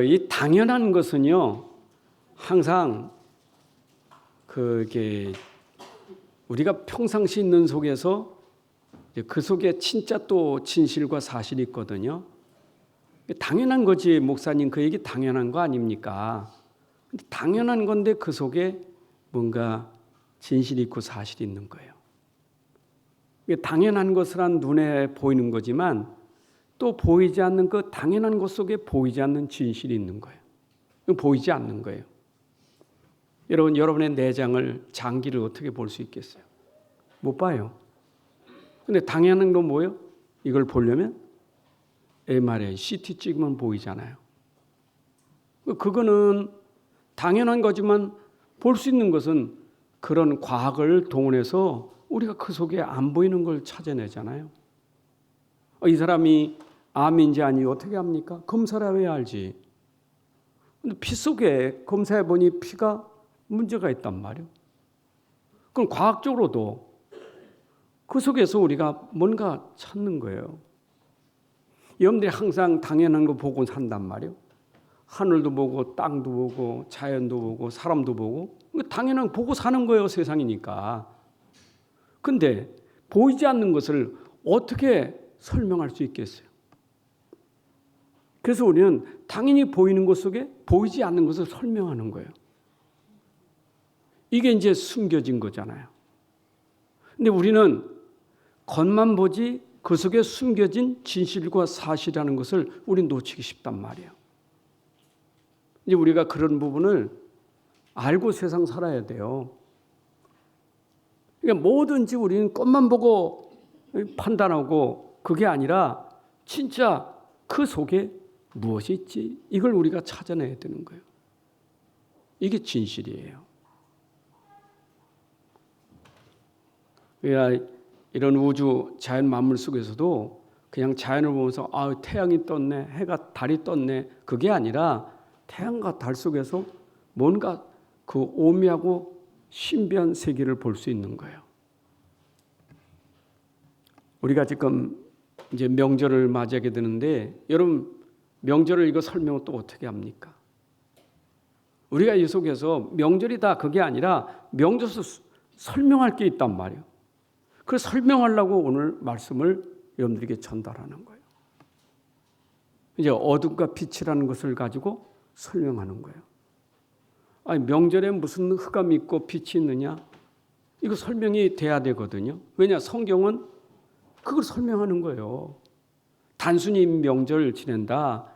이 당연한 것은요, 항상 그게 우리가 평상시 있는 속에서 그 속에 진짜 또 진실과 사실이 있거든요. 당연한 거지, 목사님 그 얘기 당연한 거 아닙니까? 근데 당연한 건데 그 속에 뭔가 진실이 있고 사실이 있는 거예요. 당연한 것은 눈에 보이는 거지만 또 보이지 않는 그 당연한 것 속에 보이지 않는 진실이 있는 거예요. 보이지 않는 거예요. 여러분, 여러분의 내장을, 장기를 어떻게 볼 수 있겠어요? 못 봐요. 근데 당연한 건 뭐예요? 이걸 보려면 MRI, CT 찍으면 보이잖아요. 그거는 당연한 거지만 볼 수 있는 것은 그런 과학을 동원해서 우리가 그 속에 안 보이는 걸 찾아내잖아요. 이 사람이 암인지 아닌지 어떻게 합니까? 검사를 해야 알지. 근데 피 속에 검사해 보니 피가 문제가 있단 말이에요. 그럼 과학적으로도 그 속에서 우리가 뭔가 찾는 거예요. 여러분들이 항상 당연한 거 보고 산단 말이에요. 하늘도 보고 땅도 보고 자연도 보고 사람도 보고 당연한 거 보고 사는 거예요. 세상이니까. 근데 보이지 않는 것을 어떻게 설명할 수 있겠어요? 그래서 우리는 당연히 보이는 것 속에 보이지 않는 것을 설명하는 거예요. 이게 이제 숨겨진 거잖아요. 근데 우리는 겉만 보지 그 속에 숨겨진 진실과 사실이라는 것을 우리는 놓치기 쉽단 말이에요. 이제 우리가 그런 부분을 알고 세상 살아야 돼요. 그러니까 뭐든지 우리는 겉만 보고 판단하고 그게 아니라 진짜 그 속에 무엇이 있지? 이걸 우리가 찾아내야 되는 거예요. 이게 진실이에요. 이런 우주 자연 만물 속에서도 그냥 자연을 보면서 태양이 떴네, 해가 달이 떴네, 그게 아니라 태양과 달 속에서 뭔가 그 오묘하고 신비한 세계를 볼 수 있는 거예요. 우리가 지금 이제 명절을 맞이하게 되는데 여러분 명절을 이거 설명을 또 어떻게 합니까? 우리가 이 속에서 명절이 다 그게 아니라 명절에서 설명할 게 있단 말이에요. 그 설명하려고 오늘 말씀을 여러분들에게 전달하는 거예요. 이제 어둠과 빛이라는 것을 가지고 설명하는 거예요. 아니, 명절에 무슨 흑암이 있고 빛이 있느냐? 이거 설명이 돼야 되거든요. 왜냐? 성경은 그걸 설명하는 거예요. 단순히 명절 지낸다.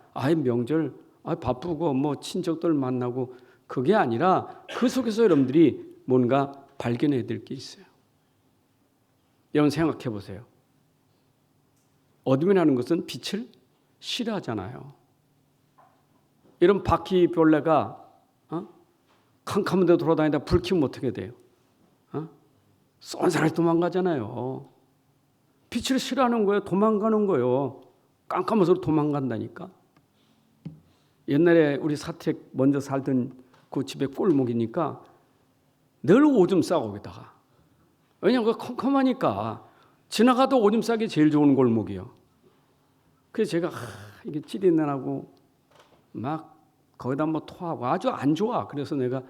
명절 바쁘고 뭐 친척들 만나고 그게 아니라 그 속에서 여러분들이 뭔가 발견해야 될 게 있어요. 여러분 생각해 보세요. 어둠이라는 것은 빛을 싫어하잖아요. 이런 바퀴벌레가 캄캄한 데 돌아다니다 불 켜면 어떻게 돼요? 쏜살하게 도망가잖아요. 빛을 싫어하는 거예요. 도망가는 거예요. 깜깜해서 도망간다니까. 옛날에 우리 사택 먼저 살던 그 집에 꼴목이니까 늘 오줌 싸고 거기다가. 왜냐하면 그 컴컴하니까 지나가도 오줌 싸기 제일 좋은 골목이요. 그래서 제가 이게 찌릿내나고 막 거기다 뭐 토하고 아주 안 좋아. 그래서 내가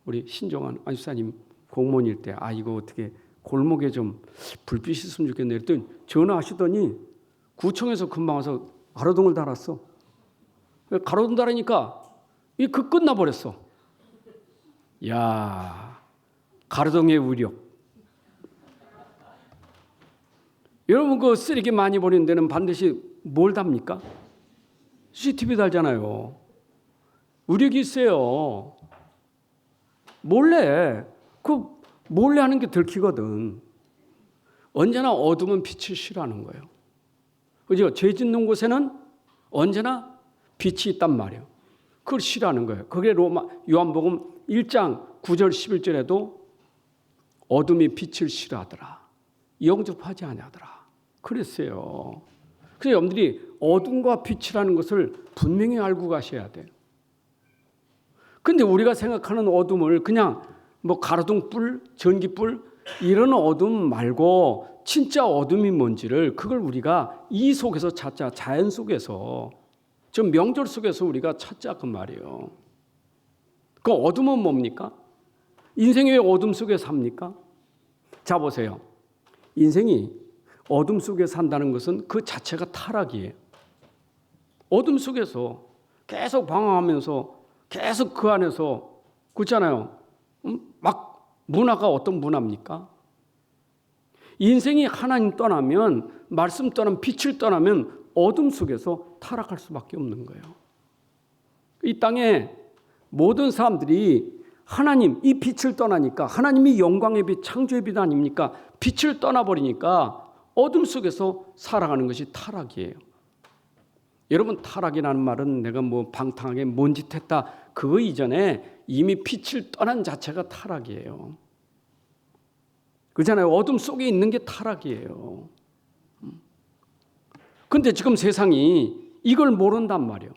우리 신종환 안수사님 공무원일 때 이거 어떻게 골목에 좀 불빛이 있으면 좋겠네. 그랬더니 전화하시더니 구청에서 금방 와서 가로등을 달았어. 가로등 달으니까 이게 끝나버렸어. 야, 가로등의 위력. 여러분 그 쓰레기 많이 버리는 데는 반드시 뭘 답니까? CCTV 달잖아요. 위력이 있어요. 몰래 하는 게 들키거든. 언제나 어둠은 빛을 싫어하는 거예요. 그죠? 죄 짓는 곳에는 언제나 빛이 있단 말이에요. 그걸 싫어하는 거예요. 그게 요한복음 1장 9절 11절에도 어둠이 빛을 싫어하더라. 영접하지 아니하더라. 그랬어요. 그래서 여러분들이 어둠과 빛이라는 것을 분명히 알고 가셔야 돼요. 근데 우리가 생각하는 어둠을 그냥 뭐 가로등불, 전기불 이런 어둠 말고 진짜 어둠이 뭔지를 그걸 우리가 이 속에서 찾자. 자연 속에서. 저 명절 속에서 우리가 찾자 그 말이에요. 그 어둠은 뭡니까? 인생이 왜 어둠 속에 삽니까? 자 보세요. 인생이 어둠 속에 산다는 것은 그 자체가 타락이에요. 어둠 속에서 계속 방황하면서 계속 그 안에서 그렇잖아요. 막 문화가 어떤 문화입니까? 인생이 하나님 떠나면, 말씀 떠나면, 빛을 떠나면 어둠 속에서 타락할 수밖에 없는 거예요. 이 땅에 모든 사람들이 하나님, 이 빛을 떠나니까, 하나님이 영광의 빛, 창조의 빛 아닙니까? 빛을 떠나버리니까 어둠 속에서 살아가는 것이 타락이에요. 여러분, 타락이라는 말은 내가 뭐 방탕하게 뭔 짓 했다, 그거 이전에 이미 빛을 떠난 자체가 타락이에요. 그렇잖아요. 어둠 속에 있는 게 타락이에요. 근데 지금 세상이 이걸 모른단 말이에요.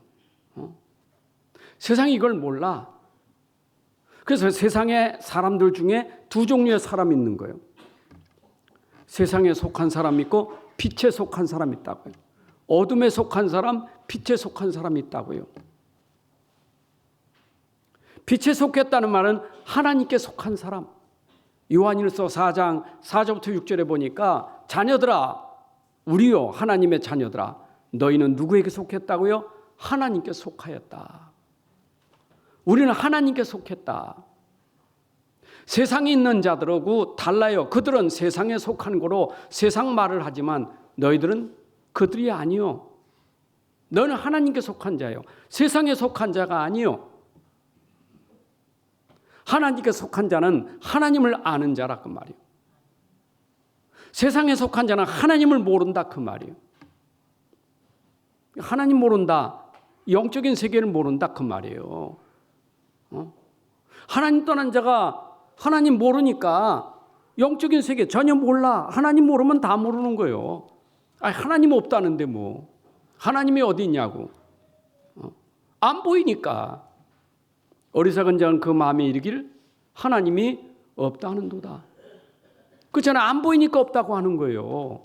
세상이 이걸 몰라. 그래서 세상의 사람들 중에 두 종류의 사람이 있는 거예요. 세상에 속한 사람이 있고 빛에 속한 사람이 있다고요. 어둠에 속한 사람, 빛에 속한 사람이 있다고요. 빛에 속했다는 말은 하나님께 속한 사람. 요한일서 4장 4절부터 6절에 보니까 자녀들아, 우리요 하나님의 자녀들아, 너희는 누구에게 속했다고요? 하나님께 속하였다. 우리는 하나님께 속했다. 세상에 있는 자들하고 달라요. 그들은 세상에 속한 거로 세상 말을 하지만 너희들은 그들이 아니요. 너는 하나님께 속한 자예요. 세상에 속한 자가 아니요. 하나님께 속한 자는 하나님을 아는 자라 그 말이에요. 세상에 속한 자는 하나님을 모른다 그 말이에요. 하나님 모른다. 영적인 세계를 모른다 그 말이에요. 하나님 떠난 자가 하나님 모르니까 영적인 세계 전혀 몰라. 하나님 모르면 다 모르는 거예요. 하나님 없다는데 뭐. 하나님이 어디 있냐고. 안 보이니까. 어리석은 자는 그 마음에 이르기를 하나님이 없다 하는도다. 그렇잖아요. 안 보이니까 없다고 하는 거예요.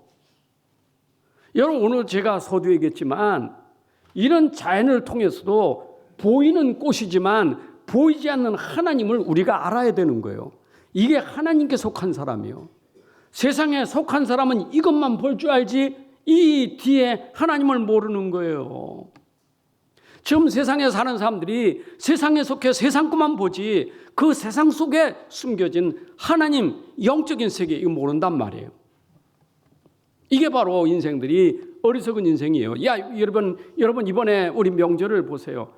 여러분, 오늘 제가 서두에 얘기했지만 이런 자연을 통해서도 보이는 꽃이지만 보이지 않는 하나님을 우리가 알아야 되는 거예요. 이게 하나님께 속한 사람이에요. 세상에 속한 사람은 이것만 볼 줄 알지 이 뒤에 하나님을 모르는 거예요. 지금 세상에 사는 사람들이 세상에 속해 세상 것만 보지 그 세상 속에 숨겨진 하나님 영적인 세계 이거 모른단 말이에요. 이게 바로 인생들이 어리석은 인생이에요. 야, 여러분 이번에 우리 명절을 보세요.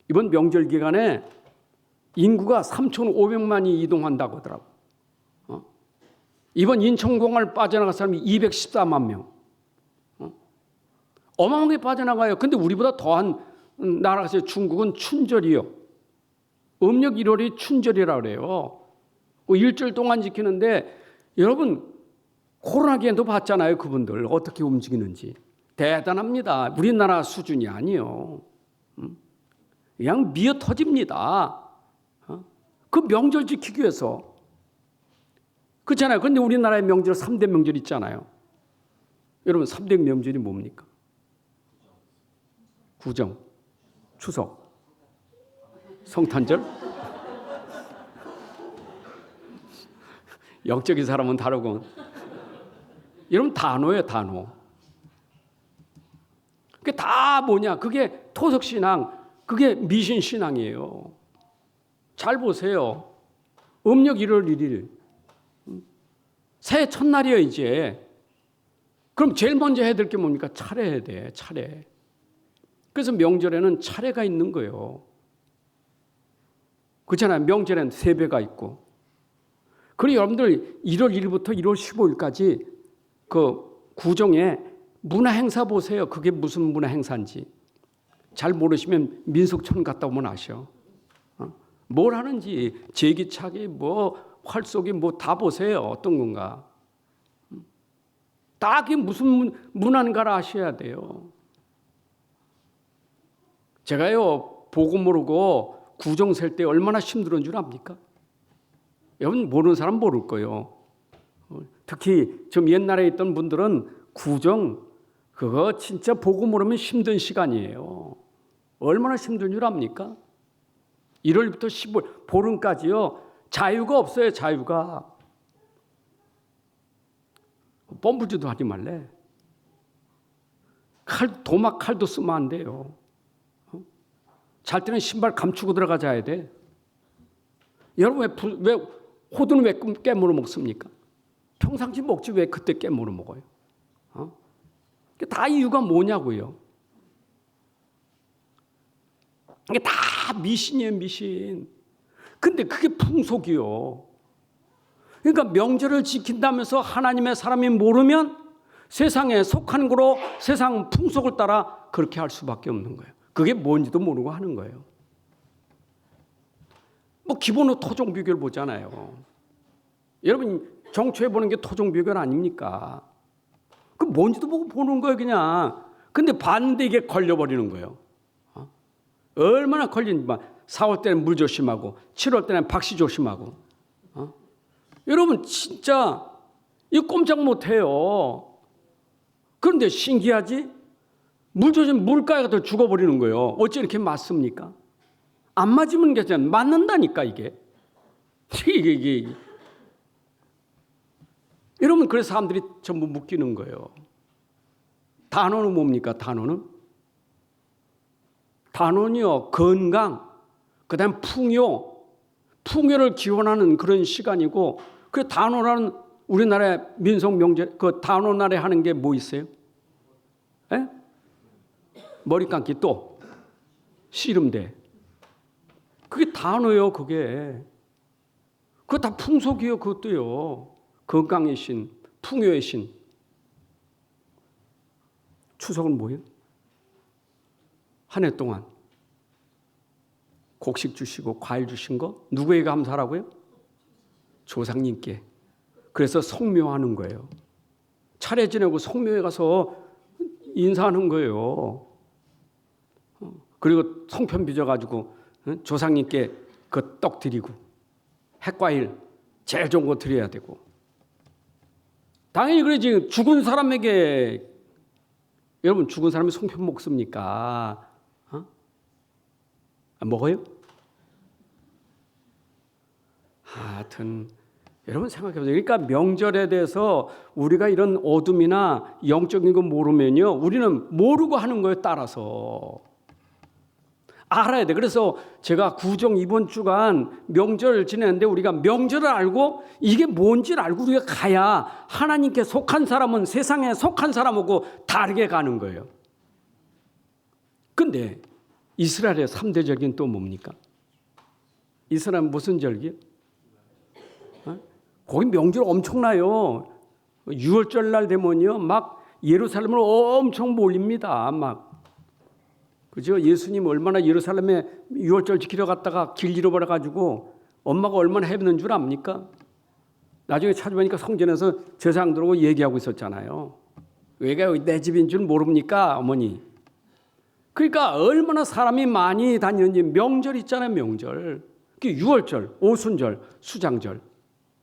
이번 명절 기간에 인구가 3,500만이 이동한다고 하더라고. 이번 인천공항을 빠져나갈 사람이 214만 명. 어마어마하게 빠져나가요. 근데 우리보다 더한 나라가 있어요. 중국은 춘절이요. 음력 1월이 춘절이라고 그래요. 일주일 동안 지키는데 여러분 코로나 기간도 봤잖아요. 그분들 어떻게 움직이는지. 대단합니다. 우리나라 수준이 아니에요. 그냥 미어 터집니다. 그 명절 지키기 위해서. 그렇잖아요. 그런데 우리나라의 명절 3대 명절 있잖아요. 여러분 3대 명절이 뭡니까? 구정, 추석, 성탄절. 영적인 사람은 다르고. 여러분 단어예요, 단어. 그게 다 뭐냐? 그게 토속신앙, 그게 미신신앙이에요. 잘 보세요. 음력 1월 1일. 새해 첫날이에요, 이제. 그럼 제일 먼저 해야 될 게 뭡니까? 차례해야 돼, 차례. 그래서 명절에는 차례가 있는 거예요. 그렇잖아요. 명절에는 세배가 있고. 그리고 여러분들 1월 1일부터 1월 15일까지 그 구정에 문화 행사 보세요. 그게 무슨 문화 행사인지. 잘 모르시면 민속촌 갔다 오면 아셔. 뭘 하는지 제기차기 뭐 활쏘기 뭐 다 보세요. 어떤 건가. 다 그게 무슨 문화인가를 아셔야 돼요. 제가요 보고 모르고 구정 셀 때 얼마나 힘들었는 줄 압니까? 여러분 모르는 사람 모를 거예요. 특히 좀 옛날에 있던 분들은 구정 그거 진짜 보고 모르면 힘든 시간이에요. 얼마나 힘든 줄 압니까? 1월부터 10월 보름까지요. 자유가 없어요. 자유가. 펌프질도 하지 말래. 도막 칼도 쓰면 안 돼요. 잘 때는 신발 감추고 들어가 자야 돼. 여러분 왜 호두는 왜 깨물어 먹습니까? 평상시 먹지 왜 그때 깨물어 먹어요? 다 이유가 뭐냐고요. 이게 다 미신이에요, 미신. 근데 그게 풍속이요. 그러니까 명절을 지킨다면서 하나님의 사람이 모르면 세상에 속한 거로 세상 풍속을 따라 그렇게 할 수밖에 없는 거예요. 그게 뭔지도 모르고 하는 거예요. 뭐 기본으로 토종비교를 보잖아요. 여러분 정초에 보는 게 토종비교 아닙니까? 그 뭔지도 보고 보는 거예요, 그냥. 근데 봤는데 이게 걸려버리는 거예요. 얼마나 걸린지. 4월 때는 물 조심하고 7월 때는 박씨 조심하고. 여러분 진짜 이거 꼼짝 못해요. 그런데 신기하지? 물 조심 물가에 더 죽어버리는 거예요. 어째 이렇게 맞습니까? 안 맞으면 괜찮아. 맞는다니까 이게. 여러분 그래서 사람들이 전부 묶이는 거예요. 단어는 뭡니까? 단원이요, 건강, 그다음 풍요를 기원하는 그런 시간이고, 그 단원하는 우리나라의 민속 명절, 그 단원날에 하는 게 뭐 있어요? 에? 머리 감기 또 씨름대. 그게 단어요, 그게. 그거 다 풍속이요, 그것도요. 건강의 신, 풍요의 신. 추석은 뭐예요? 한 해 동안 곡식 주시고 과일 주신 거 누구에게 감사하라고요? 조상님께. 그래서 성묘하는 거예요. 차례 지내고 성묘에 가서 인사하는 거예요. 그리고 송편 빚어가지고 조상님께 그 떡 드리고 핵과일 제일 좋은 거 드려야 되고. 당연히 그러지. 죽은 사람에게, 여러분 죽은 사람이 송편 먹습니까? 먹어요? 하여튼 여러분 생각해보세요. 그러니까 명절에 대해서 우리가 이런 어둠이나 영적인 거 모르면요, 우리는 모르고 하는 거예요. 따라서 알아야 돼. 그래서 제가 구정 이번 주간 명절 지내는데 우리가 명절을 알고 이게 뭔지를 알고 우리가 가야 하나님께 속한 사람은 세상에 속한 사람하고 다르게 가는 거예요. 근데 이스라엘의 3대 절기는 또 뭡니까? 이스라엘은 무슨 절기요? 거기 명절 엄청나요. 6월절 날 되면요, 막 예루살렘으로 엄청 몰립니다. 막. 그죠? 예수님 얼마나 예루살렘에 6월절 지키러 갔다가 길 잃어버려가지고 엄마가 얼마나 헤매는 줄 압니까? 나중에 찾아보니까 성전에서 제사장들하고 얘기하고 있었잖아요. 왜가 내 집인 줄 모릅니까, 어머니? 그러니까 얼마나 사람이 많이 다니는지. 명절 있잖아요, 명절. 그게 6월절, 오순절, 수장절.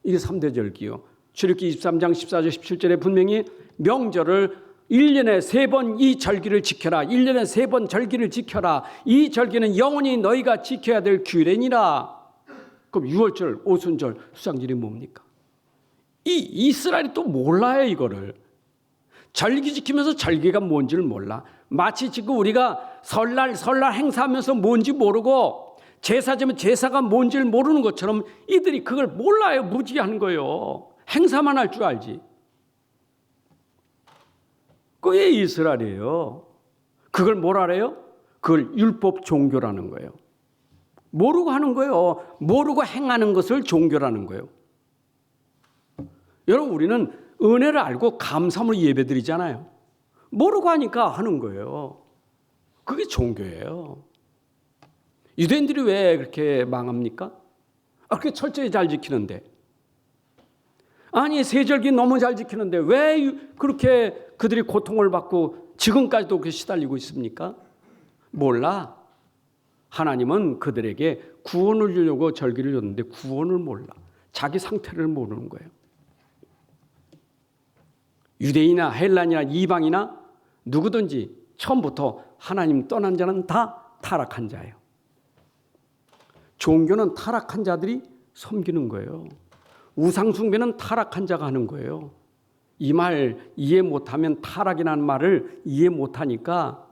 이게 3대 절기요. 출애굽기 23장 14절 17절에 분명히 명절을 1년에 3번 이 절기를 지켜라. 1년에 3번 절기를 지켜라. 이 절기는 영원히 너희가 지켜야 될 규례니라. 그럼 6월절, 오순절, 수장절이 뭡니까? 이 이스라엘이 또 몰라요, 이거를. 절기 지키면서 절기가 뭔지를 몰라. 마치 지금 우리가 설날 행사하면서 뭔지 모르고 제사 지면 제사가 뭔지를 모르는 것처럼 이들이 그걸 몰라요. 무지하는 거예요. 행사만 할 줄 알지. 그게 이스라엘이에요. 그걸 뭘 알아요? 그걸 율법 종교라는 거예요. 모르고 하는 거예요. 모르고 행하는 것을 종교라는 거예요. 여러분 우리는 은혜를 알고 감사함으로 예배드리잖아요. 모르고 하니까 하는 거예요. 그게 종교예요. 유대인들이 왜 그렇게 망합니까? 그렇게 철저히 잘 지키는데. 아니 세절기 너무 잘 지키는데 왜 그렇게 그들이 고통을 받고 지금까지도 그렇게 시달리고 있습니까? 몰라. 하나님은 그들에게 구원을 주려고 절기를 줬는데 구원을 몰라. 자기 상태를 모르는 거예요. 유대인이나 헬란이나 이방이나 누구든지 처음부터 하나님 떠난 자는 다 타락한 자예요. 종교는 타락한 자들이 섬기는 거예요. 우상숭배는 타락한 자가 하는 거예요. 이 말 이해 못하면 타락이라는 말을 이해 못하니까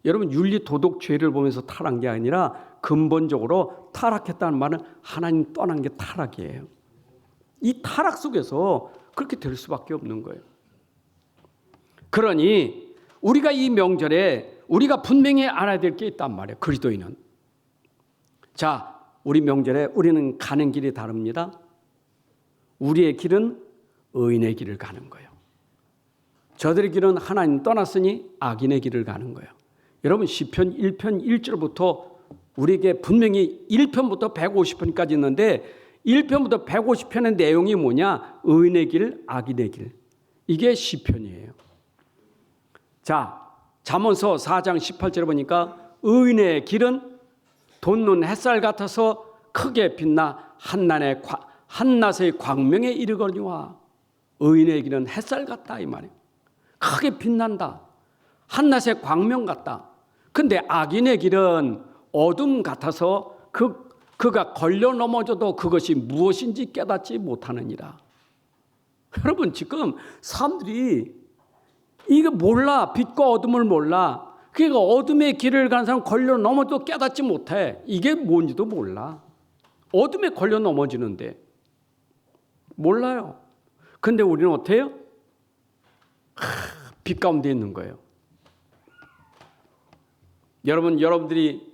여러분 윤리 도덕 죄를 보면서 타락한 게 아니라 근본적으로 타락했다는 말은 하나님 떠난 게 타락이에요. 이 타락 속에서 그렇게 될 수밖에 없는 거예요. 그러니 우리가 이 명절에 우리가 분명히 알아야 될 게 있단 말이에요. 그리스도인은. 자, 우리 명절에 우리는 가는 길이 다릅니다. 우리의 길은 의인의 길을 가는 거예요. 저들의 길은 하나님 떠났으니 악인의 길을 가는 거예요. 여러분 시편 1편 1절부터 우리에게 분명히 1편부터 150편까지 있는데 1편부터 150편의 내용이 뭐냐? 의인의 길, 악인의 길. 이게 시편이에요. 자, 잠언서 4장 18절에 보니까 의인의 길은 돋는 햇살 같아서 크게 빛나 한낮의 광명에 이르거니와. 의인의 길은 햇살 같다 이 말이에요. 크게 빛난다. 한낮의 광명 같다. 근데 악인의 길은 어둠 같아서 그가 걸려 넘어져도 그것이 무엇인지 깨닫지 못하느니라. 여러분 지금 사람들이 이게 몰라. 빛과 어둠을 몰라. 그러니까 어둠의 길을 가는 사람 걸려 넘어져도 깨닫지 못해. 이게 뭔지도 몰라. 어둠에 걸려 넘어지는데 몰라요. 근데 우리는 어때요? 빛 가운데 있는 거예요. 여러분들이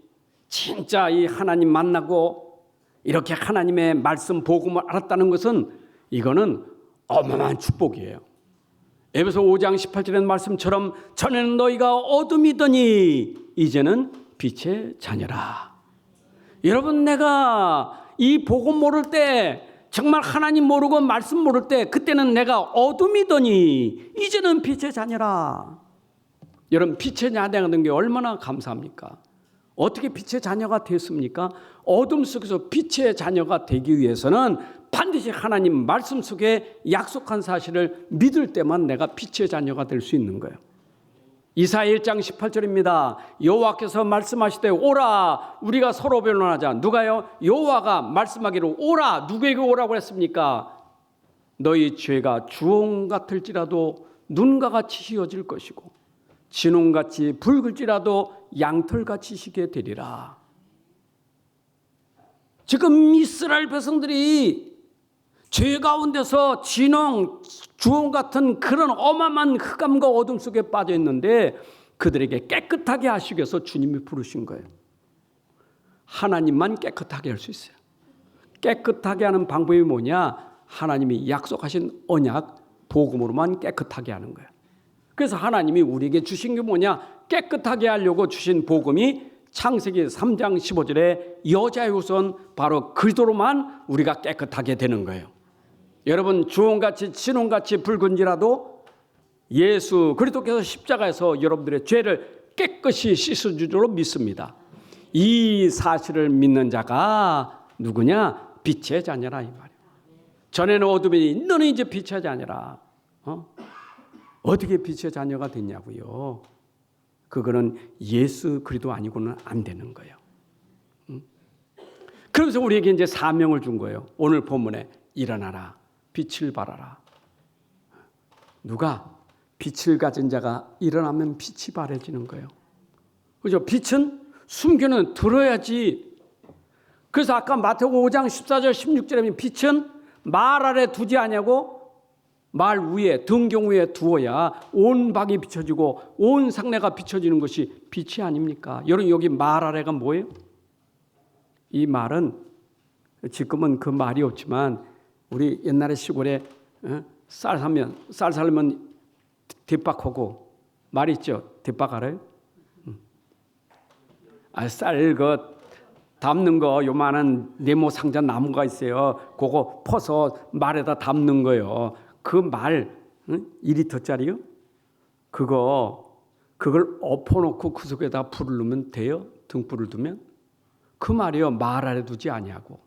진짜 이 하나님 만나고 이렇게 하나님의 말씀 복음을 알았다는 것은 이거는 어마어마한 축복이에요. 에베소 5장 18절의 말씀처럼 전에는 너희가 어둠이더니 이제는 빛의 자녀라. 여러분 내가 이 복음 모를 때 정말 하나님 모르고 말씀 모를 때 그때는 내가 어둠이더니 이제는 빛의 자녀라. 여러분 빛의 자녀가 된 게 얼마나 감사합니까? 어떻게 빛의 자녀가 됐습니까? 어둠 속에서 빛의 자녀가 되기 위해서는 반드시 하나님 말씀 속에 약속한 사실을 믿을 때만 내가 빛의 자녀가 될 수 있는 거예요. 이사야 1장 18절입니다. 여호와께서 말씀하시되 오라 우리가 서로 변론하자. 누가요? 여호와가 말씀하기를 오라. 누구에게 오라고 했습니까? 너희 죄가 주홍 같을지라도 눈과 같이 희어질 것이고 진홍같이 붉을지라도 양털같이 희게 되리라. 지금 이스라엘 백성들이 죄 가운데서 진홍, 주홍 같은 그런 어마어마한 흑암과 어둠 속에 빠져 있는데 그들에게 깨끗하게 하시기 위해서 주님이 부르신 거예요. 하나님만 깨끗하게 할 수 있어요. 깨끗하게 하는 방법이 뭐냐? 하나님이 약속하신 언약, 복음으로만 깨끗하게 하는 거예요. 그래서 하나님이 우리에게 주신 게 뭐냐? 깨끗하게 하려고 주신 복음이 창세기 3장 15절에 여자의 후손 바로 그리스도로만 우리가 깨끗하게 되는 거예요. 여러분 주홍같이 진홍같이 붉은지라도 예수 그리스도께서 십자가에서 여러분들의 죄를 깨끗이 씻어줄 줄로 믿습니다. 이 사실을 믿는 자가 누구냐? 빛의 자녀라 이 말이에요. 전에는 어둠이 너는 이제 빛의 자녀라. 어떻게 빛의 자녀가 됐냐고요? 그거는 예수 그리스도 아니고는 안 되는 거예요. 그러면서 우리에게 이제 사명을 준 거예요. 오늘 본문에 일어나라. 빛을 발하라. 누가? 빛을 가진 자가 일어나면 빛이 발해지는 거예요. 그죠? 빛은 숨겨는 들어야지. 그래서 아까 마태복음 5장 14절 16절에 빛은 말 아래 두지 아니하고 말 위에 등경 위에 두어야 온 방이 비춰지고 온 상내가 비춰지는 것이 빛이 아닙니까? 여러분 여기 말 아래가 뭐예요? 이 말은 지금은 그 말이 없지만 우리 옛날에 시골에 쌀 살면 뒷박하고 말 있죠? 뒷박 알아요? 쌀 담는 거 요만한 네모 상자 나무가 있어요. 그거 퍼서 말에다 담는 거예요. 그 말 2리터짜리요? 그걸 엎어놓고 그 속에다 불을 넣으면 돼요? 등불을 두면? 그 말이요. 말 아래 두지 아니하고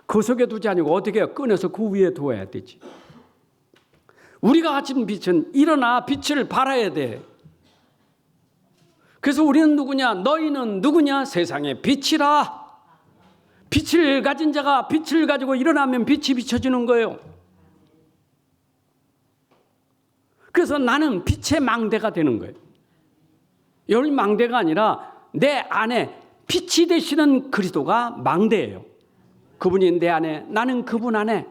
그 속에 두지 아니고 어떻게 해요? 꺼내서 그 위에 두어야 되지. 우리가 가진 빛은 일어나 빛을 발해야 돼. 그래서 우리는 누구냐? 너희는 누구냐? 세상의 빛이라. 빛을 가진 자가 빛을 가지고 일어나면 빛이 비춰지는 거예요. 그래서 나는 빛의 망대가 되는 거예요. 여러분, 망대가 아니라 내 안에 빛이 되시는 그리스도가 망대예요. 그분이 내 안에, 나는 그분 안에.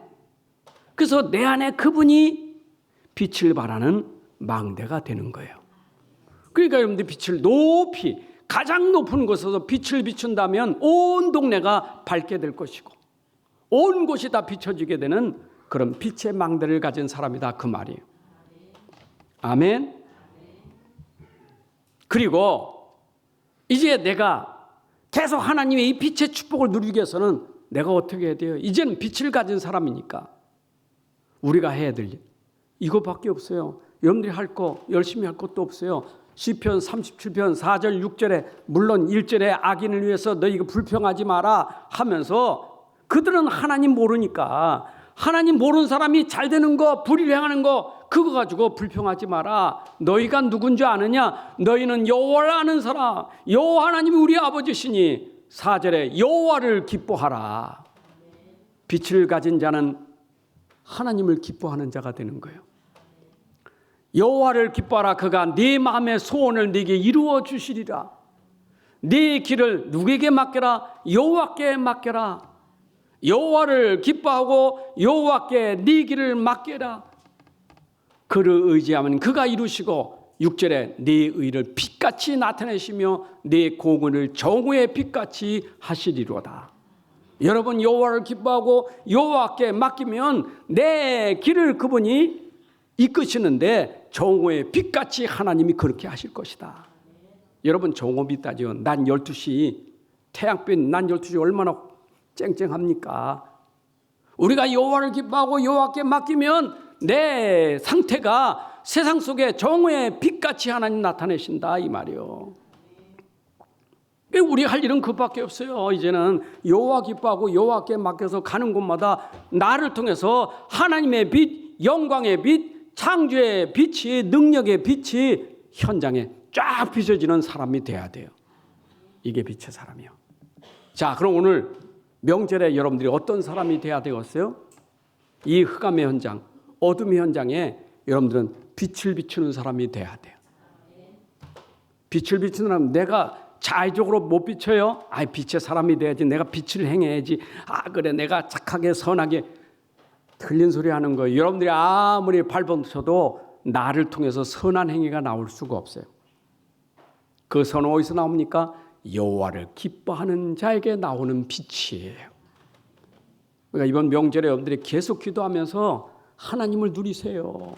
그래서 내 안에 그분이 빛을 발하는 망대가 되는 거예요. 그러니까 여러분들 빛을 높이, 가장 높은 곳에서 빛을 비춘다면 온 동네가 밝게 될 것이고 온 곳이 다 비춰지게 되는 그런 빛의 망대를 가진 사람이다, 그 말이에요. 아멘. 그리고 이제 내가 계속 하나님의 이 빛의 축복을 누리기 위해서는 내가 어떻게 해야 돼요? 이제는 빛을 가진 사람이니까 우리가 해야 될 일 이거밖에 없어요. 여러분들이 할 거, 열심히 할 것도 없어요. 시편 37편 4절 6절에 물론 1절에 악인을 위해서 너희가 불평하지 마라 하면서 그들은 하나님 모르니까 하나님 모르는 사람이 잘 되는 거, 불의를 행하는 거 그거 가지고 불평하지 마라. 너희가 누군지 아느냐? 너희는 여호와를 아는 사람. 여호와 하나님이 우리 아버지시니 4절에 여호와를 기뻐하라. 빛을 가진 자는 하나님을 기뻐하는 자가 되는 거예요. 여호와를 기뻐하라. 그가 네 마음의 소원을 네게 이루어 주시리라. 네 길을 누구에게 맡겨라? 여호와께 맡겨라. 여호와를 기뻐하고 여호와께 네 길을 맡겨라. 그를 의지하면 그가 이루시고 6절에 네 의를 빛같이 나타내시며 네 공의를 정오의 빛같이 하시리로다. 여러분, 여호와를 기뻐하고 여호와께 맡기면 내 길을 그분이 이끄시는데 정오의 빛같이 하나님이 그렇게 하실 것이다. 여러분, 정오빛 따지요. 난 12시, 태양빛 난 12시 얼마나 쨍쨍합니까? 우리가 여호와를 기뻐하고 여호와께 맡기면 내 상태가 세상 속에 정오의 빛같이 하나님 나타내신다, 이 말이요. 우리 할 일은 그밖에 없어요. 이제는 여호와 기뻐하고 여호와께 맡겨서 가는 곳마다 나를 통해서 하나님의 빛, 영광의 빛, 창조의 빛이, 능력의 빛이 현장에 쫙 비춰지는 사람이 돼야 돼요. 이게 빛의 사람이요. 자, 그럼 오늘 명절에 여러분들이 어떤 사람이 돼야 되겠어요? 이 흑암의 현장, 어둠의 현장에 여러분들은 빛을 비추는 사람이 돼야 돼요. 빛을 비추는 사람, 내가 자의적으로 못 비춰요? 빛의 사람이 돼야지. 내가 빛을 행해야지. 그래, 내가 착하게 선하게. 틀린 소리 하는 거예요. 여러분들이 아무리 발버둥쳐도 나를 통해서 선한 행위가 나올 수가 없어요. 그 선은 어디서 나옵니까? 여호와를 기뻐하는 자에게 나오는 빛이에요. 그러니까 이번 명절에 여러분들이 계속 기도하면서 하나님을 누리세요.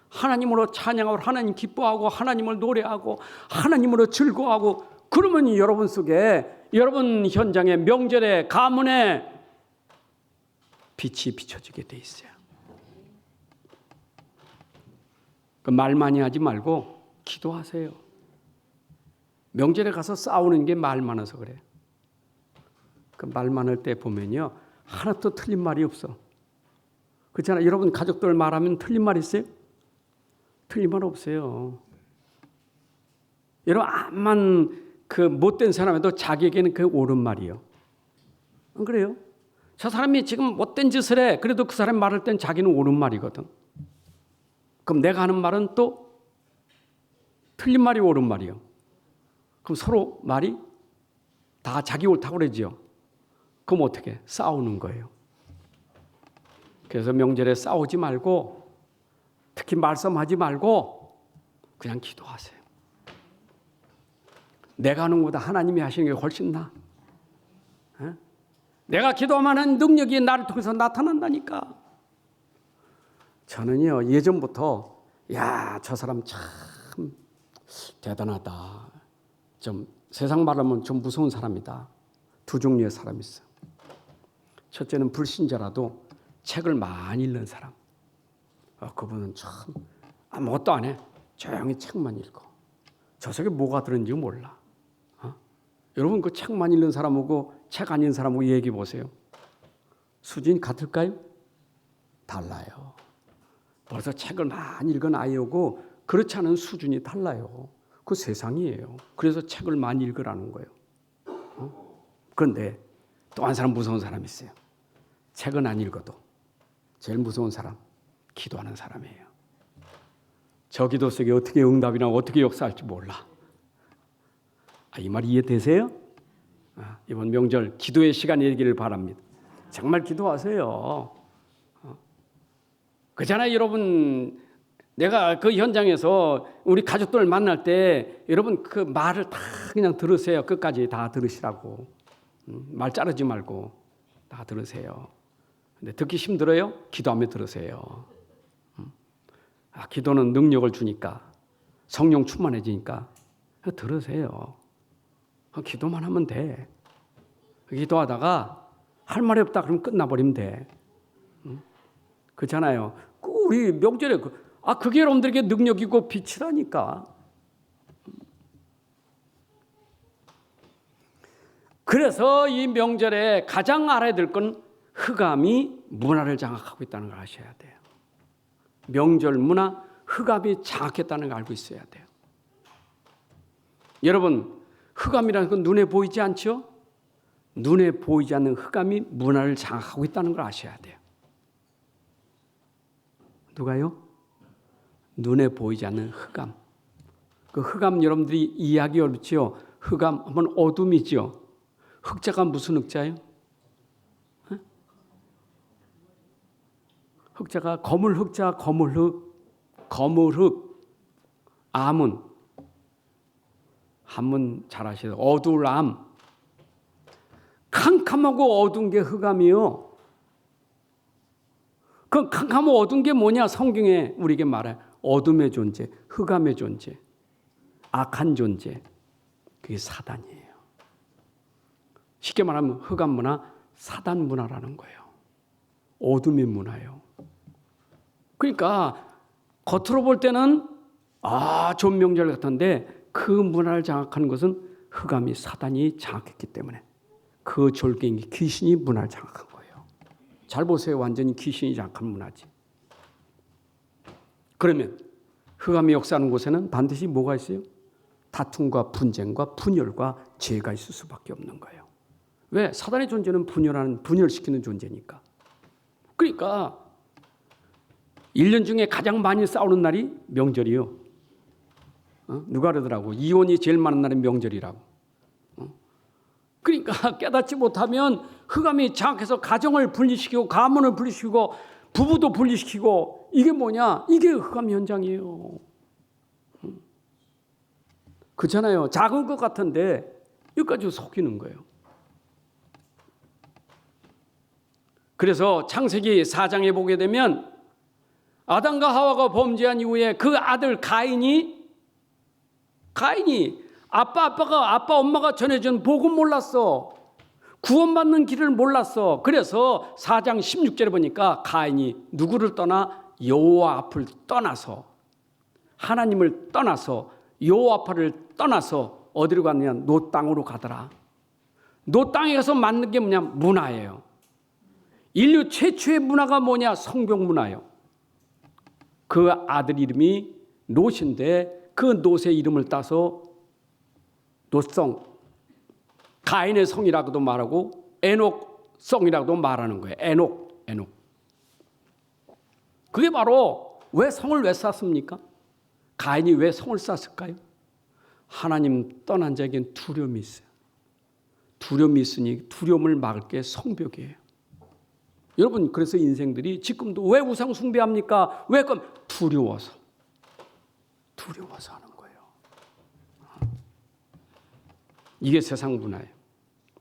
하나님으로 찬양하고 하나님 기뻐하고 하나님을 노래하고 하나님으로 즐거워하고 그러면 여러분 속에 여러분 현장에 명절에 가문에 빛이 비춰지게 돼 있어요. 그 말 많이 하지 말고 기도하세요. 명절에 가서 싸우는 게 말 많아서 그래. 그 말 많을 때 보면요, 하나도 틀린 말이 없어. 그렇잖아요. 여러분 가족들 말하면 틀린 말 있어요? 틀린 말 없어요. 여러분 암만 그 못된 사람에도 자기에게는 그 옳은 말이요. 안 그래요? 저 사람이 지금 못된 짓을 해. 그래도 그 사람이 말할 땐 자기는 옳은 말이거든. 그럼 내가 하는 말은 또 틀린 말이 옳은 말이요. 그럼 서로 말이 다 자기 옳다고 그러지요. 그럼 어떻게? 싸우는 거예요. 그래서 명절에 싸우지 말고 특히 말씀하지 말고 그냥 기도하세요. 내가 하는 것보다 하나님이 하시는 게 훨씬 나아. 내가 기도하면 능력이 나를 통해서 나타난다니까. 저는요, 예전부터 저 사람 참 대단하다. 좀 세상 말하면 좀 무서운 사람이다. 두 종류의 사람이 있어요. 첫째는 불신자라도 책을 많이 읽는 사람. 그분은 참 아무것도 안 해. 조용히 책만 읽어. 저 속에 뭐가 들었는지 몰라. 여러분 그 책만 읽는 사람하고 책 안 읽는 사람하고 얘기해 보세요. 수준이 같을까요? 달라요. 벌써 책을 많이 읽은 아이하고 그렇지 않은 수준이 달라요. 그 세상이에요. 그래서 책을 많이 읽으라는 거예요. 그런데 또 한 사람 무서운 사람이 있어요. 책은 안 읽어도 제일 무서운 사람, 기도하는 사람이에요. 저 기도 속에 어떻게 응답이나 어떻게 역사할지 몰라. 이 말 이해되세요? 이번 명절 기도의 시간이 되기를 바랍니다. 정말 기도하세요. 그잖아요, 여러분. 내가 그 현장에서 우리 가족들 만날 때 여러분 그 말을 다 그냥 들으세요. 끝까지 다 들으시라고. 말 자르지 말고 다 들으세요. 근데 듣기 힘들어요? 기도하며 들으세요. 기도는 능력을 주니까, 성령 충만해지니까 들으세요. 기도만 하면 돼. 기도하다가 할 말이 없다 그러면 끝나버리면 돼. 그렇잖아요. 우리 명절에 그게 여러분들에게 능력이고 빛이라니까. 그래서 이 명절에 가장 알아야 될 건 흑암이 문화를 장악하고 있다는 걸 아셔야 돼요. 명절 문화, 흑암이 장악했다는 걸 알고 있어야 돼요. 여러분, 흑암이라는 건 눈에 보이지 않죠? 눈에 보이지 않는 흑암이 문화를 장악하고 있다는 걸 아셔야 돼요. 누가요? 눈에 보이지 않는 흑암. 그 흑암 여러분들이 이해하기 어렵죠? 흑암 하면 어둠이죠. 흑자가 무슨 흑자예요? 흑자가 거물 흑자, 거물 흑. 암은 한문 잘 아시죠? 어두울 암. 캄캄하고 어두운 게 흑암이요. 그 캄캄하고 어두운 게 뭐냐? 성경에 우리에게 말해. 어둠의 존재, 흑암의 존재, 악한 존재. 그게 사단이에요. 쉽게 말하면 흑암 문화, 사단 문화라는 거예요. 어둠의 문화예요. 그러니까 겉으로 볼 때는 좋은 명절 같은데 그 문화를 장악하는 것은 흑암이 사단이 장악했기 때문에 그 졸갱이 귀신이 문화를 장악한 거예요. 잘 보세요. 완전히 귀신이 장악한 문화지. 그러면 흑암이 역사하는 곳에는 반드시 뭐가 있어요? 다툼과 분쟁과 분열과 죄가 있을 수밖에 없는 거예요. 왜? 사단의 존재는 분열시키는 존재니까. 그러니까 1년 중에 가장 많이 싸우는 날이 명절이요. 누가 그러더라고. 이혼이 제일 많은 날이 명절이라고. 그러니까 깨닫지 못하면 흑암이 장악해서 가정을 분리시키고 가문을 분리시키고 부부도 분리시키고 이게 뭐냐? 이게 흑암 현장이에요. 그렇잖아요. 작은 것 같은데 여기까지 속이는 거예요. 그래서 창세기 4장에 보게 되면 아담과 하와가 범죄한 이후에 그 아들 가인이 아빠 엄마가 전해준 복음 몰랐어. 구원받는 길을 몰랐어. 그래서 4장 16절에 보니까 가인이 누구를 떠나 여호와 앞을 떠나서 하나님을 떠나서 여호와 앞을 떠나서 어디로 갔느냐? 노 땅으로 가더라. 노 땅에 가서 만든 게 뭐냐? 문화예요. 인류 최초의 문화가 뭐냐? 성벽 문화예요. 그 아들 이름이 롯인데 그 롯의 이름을 따서 롯성, 가인의 성이라고도 말하고 에녹 성이라고도 말하는 거예요. 에녹. 그게 바로 왜 성을 왜 쌓습니까? 가인이 왜 성을 쌓았을까요? 하나님 떠난 자에겐 두려움이 있어요. 두려움이 있으니 두려움을 막을 게 성벽이에요. 여러분, 그래서 인생들이 지금도 왜 우상 숭배합니까? 왜? 그럼 두려워서 하는 거예요. 이게 세상 문화예요.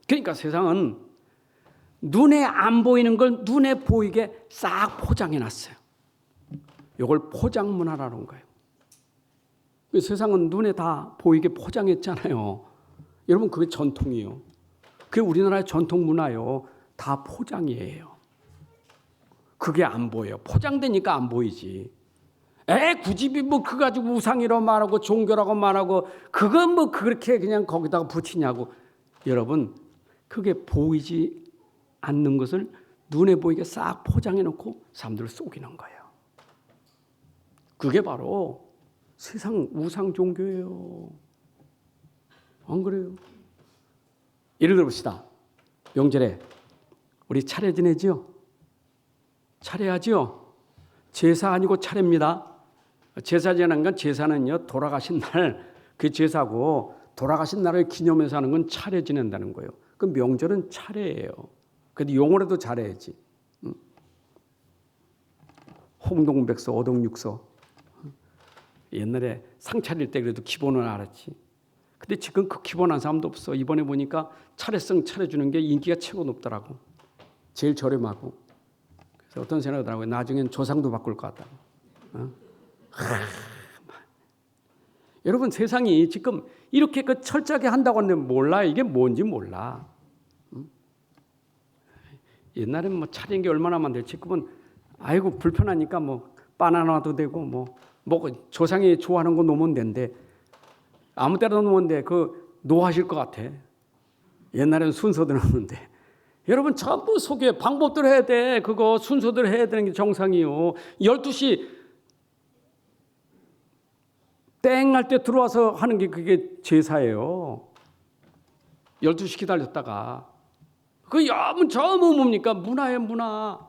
그러니까 세상은 눈에 안 보이는 걸 눈에 보이게 싹 포장해 놨어요. 이걸 포장 문화라는 거예요. 세상은 눈에 다 보이게 포장했잖아요. 여러분, 그게 전통이에요. 그게 우리나라의 전통 문화예요. 다 포장이에요. 그게 안 보여요. 포장되니까 안 보이지. 굳이 뭐 그거 가지고 우상이라고 말하고 종교라고 말하고 그건 뭐 그렇게 그냥 거기다가 붙이냐고. 여러분, 그게 보이지 않는 것을 눈에 보이게 싹 포장해 놓고 사람들을 속이는 거예요. 그게 바로 세상 우상 종교예요. 안 그래요? 예를 들어 봅시다. 명절에 우리 차례 지내지요? 차례하지요? 제사 아니고 차례입니다. 제사 지내는 건 제사는요 돌아가신 날 그 제사고 돌아가신 날을 기념해서 하는 건 차례 지낸다는 거예요. 그 명절은 차례예요. 그래도 용어라도 잘해야지. 홍동백서, 오동육서. 옛날에 상 차릴 때 그래도 기본은 알았지. 근데 지금 그 기본 한 사람도 없어. 이번에 보니까 차례성 차려주는 게 인기가 최고 높더라고. 제일 저렴하고. 그래서 어떤 생각이 하더라고요. 나중엔 조상도 바꿀 것 같다고. 여러분 세상이 지금 이렇게 그 철저하게 한다고 하는데 몰라. 이게 뭔지 몰라. 옛날엔 뭐 차리는 게 얼마나 많은데 지금은 아이고 불편하니까 뭐 바나나도 되고 뭐 조상이 좋아하는 거 놓으면 된대. 아무 때나 놓으면 돼. 그 노하실 것 같아. 옛날에는 순서대로 놓는데. 여러분 전부 속에 방법대로 해야 돼. 그거 순서대로 해야 되는 게 정상이요. 12시 땡 할 때 들어와서 하는 게 그게 제사예요. 12시 기다렸다가. 그 너무 뭡니까? 문화예요, 문화.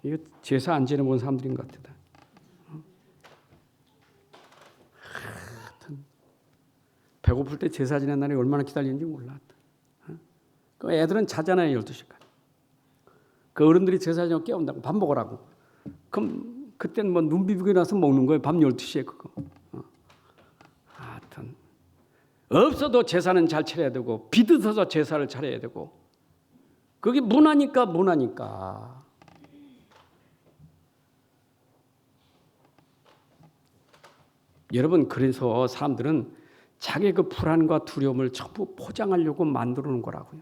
이거 제사 안 지내본 사람들인 것 같아. 하여튼 배고플 때 제사 지낸 날이 얼마나 기다리는지 몰라. 그 애들은 자잖아요, 12시까지. 그 어른들이 제사 지내고 깨운다고 밥 먹으라고. 그럼 그때는 뭐 눈 비비고 나서 먹는 거예요. 밤 12시에 그거. 하여튼 없어도 제사는 잘 차려야 되고 비듯어서 제사를 차려야 되고 그게 문화니까. 여러분 그래서 사람들은 자기의 그 불안과 두려움을 전부 포장하려고 만들어 놓은 거라고요.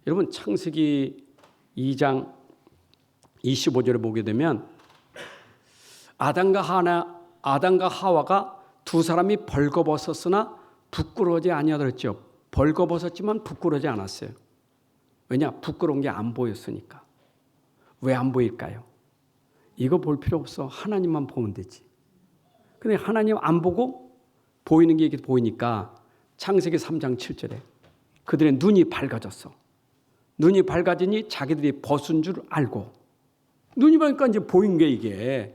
여러분 창세기 2장 25절에 보게 되면 아담과 하와가 두 사람이 벌거벗었으나 부끄러워하지 아니하더랬죠. 벌거벗었지만 부끄러워하지 않았어요. 왜냐? 부끄러운 게 안 보였으니까. 왜 안 보일까요? 이거 볼 필요 없어. 하나님만 보면 되지. 근데 하나님 안 보고 보이는 게 이렇게 보이니까 창세기 3장 7절에 그들의 눈이 밝아졌어. 눈이 밝아지니 자기들이 벗은 줄 알고 눈이 밝으니까 이제 보인 게 이게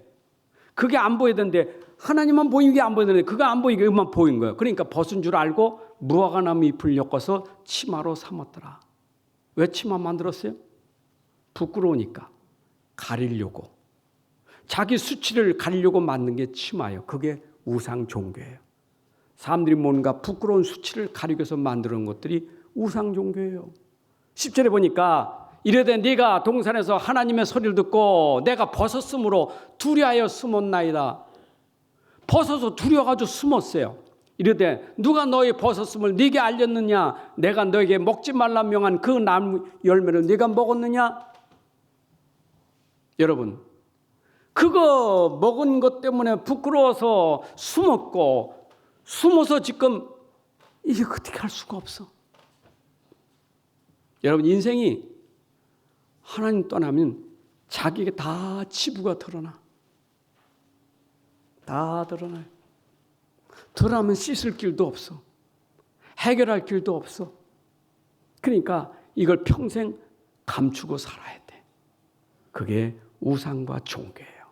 그게 안 보여야 되는데 하나님만 보이는 게 안 보이는데 그거 안 보이는 게만 보인 거예요. 그러니까 벗은 줄 알고 무화과나무 잎을 엮어서 치마로 삼았더라. 왜 치마 만들었어요? 부끄러우니까 가리려고. 자기 수치를 가리려고 만든 게 치마예요. 그게 우상 종교예요. 사람들이 뭔가 부끄러운 수치를 가리기 위해서 만드는 것들이 우상 종교예요. 10절에 보니까 이르되 네가 동산에서 하나님의 소리를 듣고 내가 벗었으므로 두려하여 숨었나이다. 벗어서 두려워가지고 숨었어요. 이르되 누가 너희 벗었음을 네게 알렸느냐? 내가 너에게 먹지 말라 명한 그 나무 열매를 네가 먹었느냐? 여러분 그거 먹은 것 때문에 부끄러워서 숨었고 숨어서 지금 이게 어떻게 할 수가 없어. 여러분 인생이 하나님 떠나면 자기에게 다 치부가 드러나. 다 드러나요. 드러나면 씻을 길도 없어. 해결할 길도 없어. 그러니까 이걸 평생 감추고 살아야 돼. 그게 우상과 종교예요.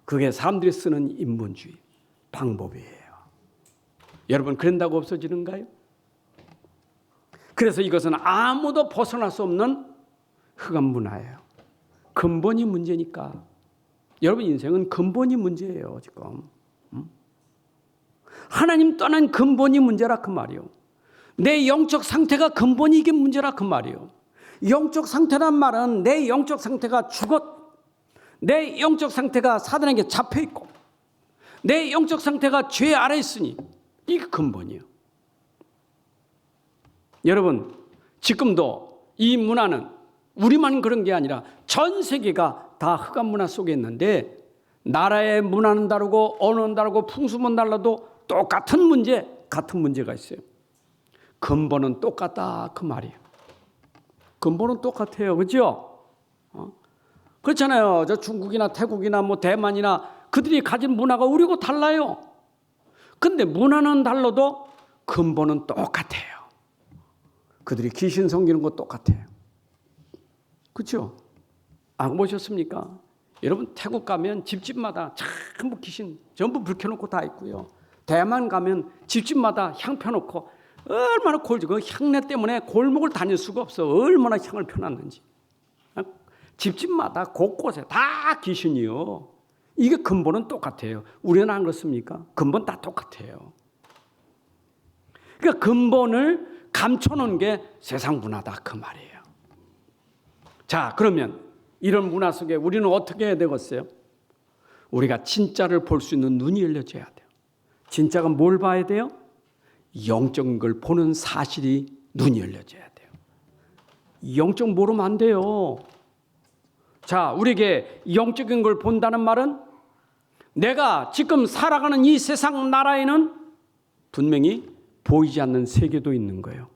그게 사람들이 쓰는 인본주의 방법이에요. 여러분 그런다고 없어지는가요? 그래서 이것은 아무도 벗어날 수 없는 흑암 문화예요. 근본이 문제니까. 여러분 인생은 근본이 문제예요. 지금 하나님 떠난 근본이 문제라 그 말이요. 내 영적 상태가 근본이 이게 문제라 그 말이요. 영적 상태란 말은 내 영적 상태가 내 영적 상태가 사단에게 잡혀있고 내 영적 상태가 죄 아래 있으니 이게 근본이에요. 여러분 지금도 이 문화는 우리만 그런 게 아니라 전 세계가 다 흑암 문화 속에 있는데 나라의 문화는 다르고 언어는 다르고 풍습은 달라도 똑같은 문제가 있어요. 근본은 똑같다 그 말이에요. 근본은 똑같아요. 그렇죠? 그렇잖아요. 저 중국이나 태국이나 뭐 대만이나 그들이 가진 문화가 우리하고 달라요. 근데 문화는 달라도 근본은 똑같아요. 그들이 귀신 섬기는 거 똑같아요. 그렇죠? 안 보셨습니까? 여러분 태국 가면 집집마다 전부 귀신 전부 불 켜놓고 다 있고요. 대만 가면 집집마다 향 펴놓고 얼마나 그 향내 때문에 골목을 다닐 수가 없어. 얼마나 향을 펴놨는지. 집집마다 곳곳에 다 귀신이요. 이게 근본은 똑같아요. 우리는 안 그렇습니까? 근본 다 똑같아요. 그러니까 근본을 감춰놓은 게 세상 문화다 그 말이에요. 자, 그러면 이런 문화 속에 우리는 어떻게 해야 되겠어요? 우리가 진짜를 볼 수 있는 눈이 열려져야 돼요. 진짜가 뭘 봐야 돼요? 영적인 걸 보는 사실이 눈이 열려져야 돼요. 영적 모르면 안 돼요. 자, 우리에게 영적인 걸 본다는 말은 내가 지금 살아가는 이 세상 나라에는 분명히 보이지 않는 세계도 있는 거예요.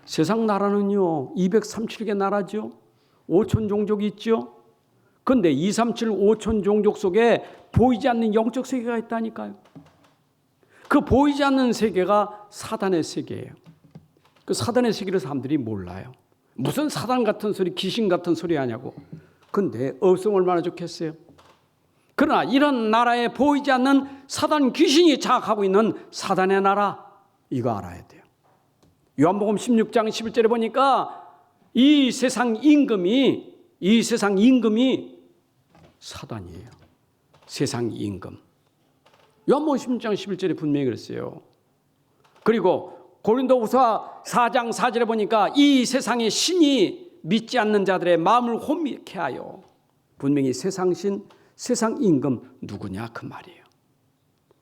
세상 나라는요 237개 나라죠. 5천 종족이 있죠. 그런데 237, 5천 종족 속에 보이지 않는 영적 세계가 있다니까요. 그 보이지 않는 세계가 사단의 세계예요. 그 사단의 세계를 사람들이 몰라요. 무슨 사단 같은 소리, 귀신 같은 소리 하냐고. 근데 없으면 얼마나 좋겠어요. 그러나 이런 나라에 보이지 않는 사단 귀신이 장악하고 있는 사단의 나라, 이거 알아야 돼요. 요한복음 16장 11절에 보니까 이 세상 임금이 사단이에요. 세상 임금. 요한복음 16장 11절에 분명히 그랬어요. 그리고 고린도후서 4장 4절에 보니까 이 세상의 신이 믿지 않는 자들의 마음을 혼미케 하여, 분명히 세상 신, 세상 임금 누구냐 그 말이에요.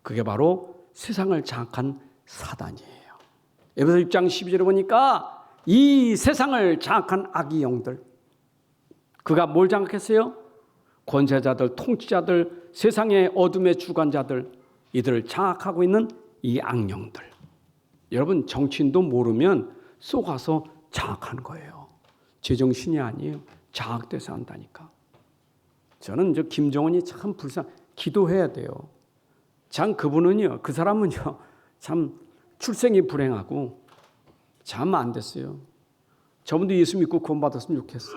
그게 바로 세상을 장악한 사단이에요. 에베소 6장 12절에 보니까 이 세상을 장악한 악의 영들, 그가 뭘 장악했어요? 권세자들, 통치자들, 세상의 어둠의 주관자들, 이들을 장악하고 있는 이 악령들. 여러분 정치인도 모르면 속아서 장악하는 거예요. 제정신이 아니에요. 장악돼서 한다니까. 저는 저 김정은이 참 기도해야 돼요. 참 그분은요, 그 사람은요, 참 출생이 불행하고 참 안 됐어요. 저분도 예수 믿고 구원받았으면 좋겠어.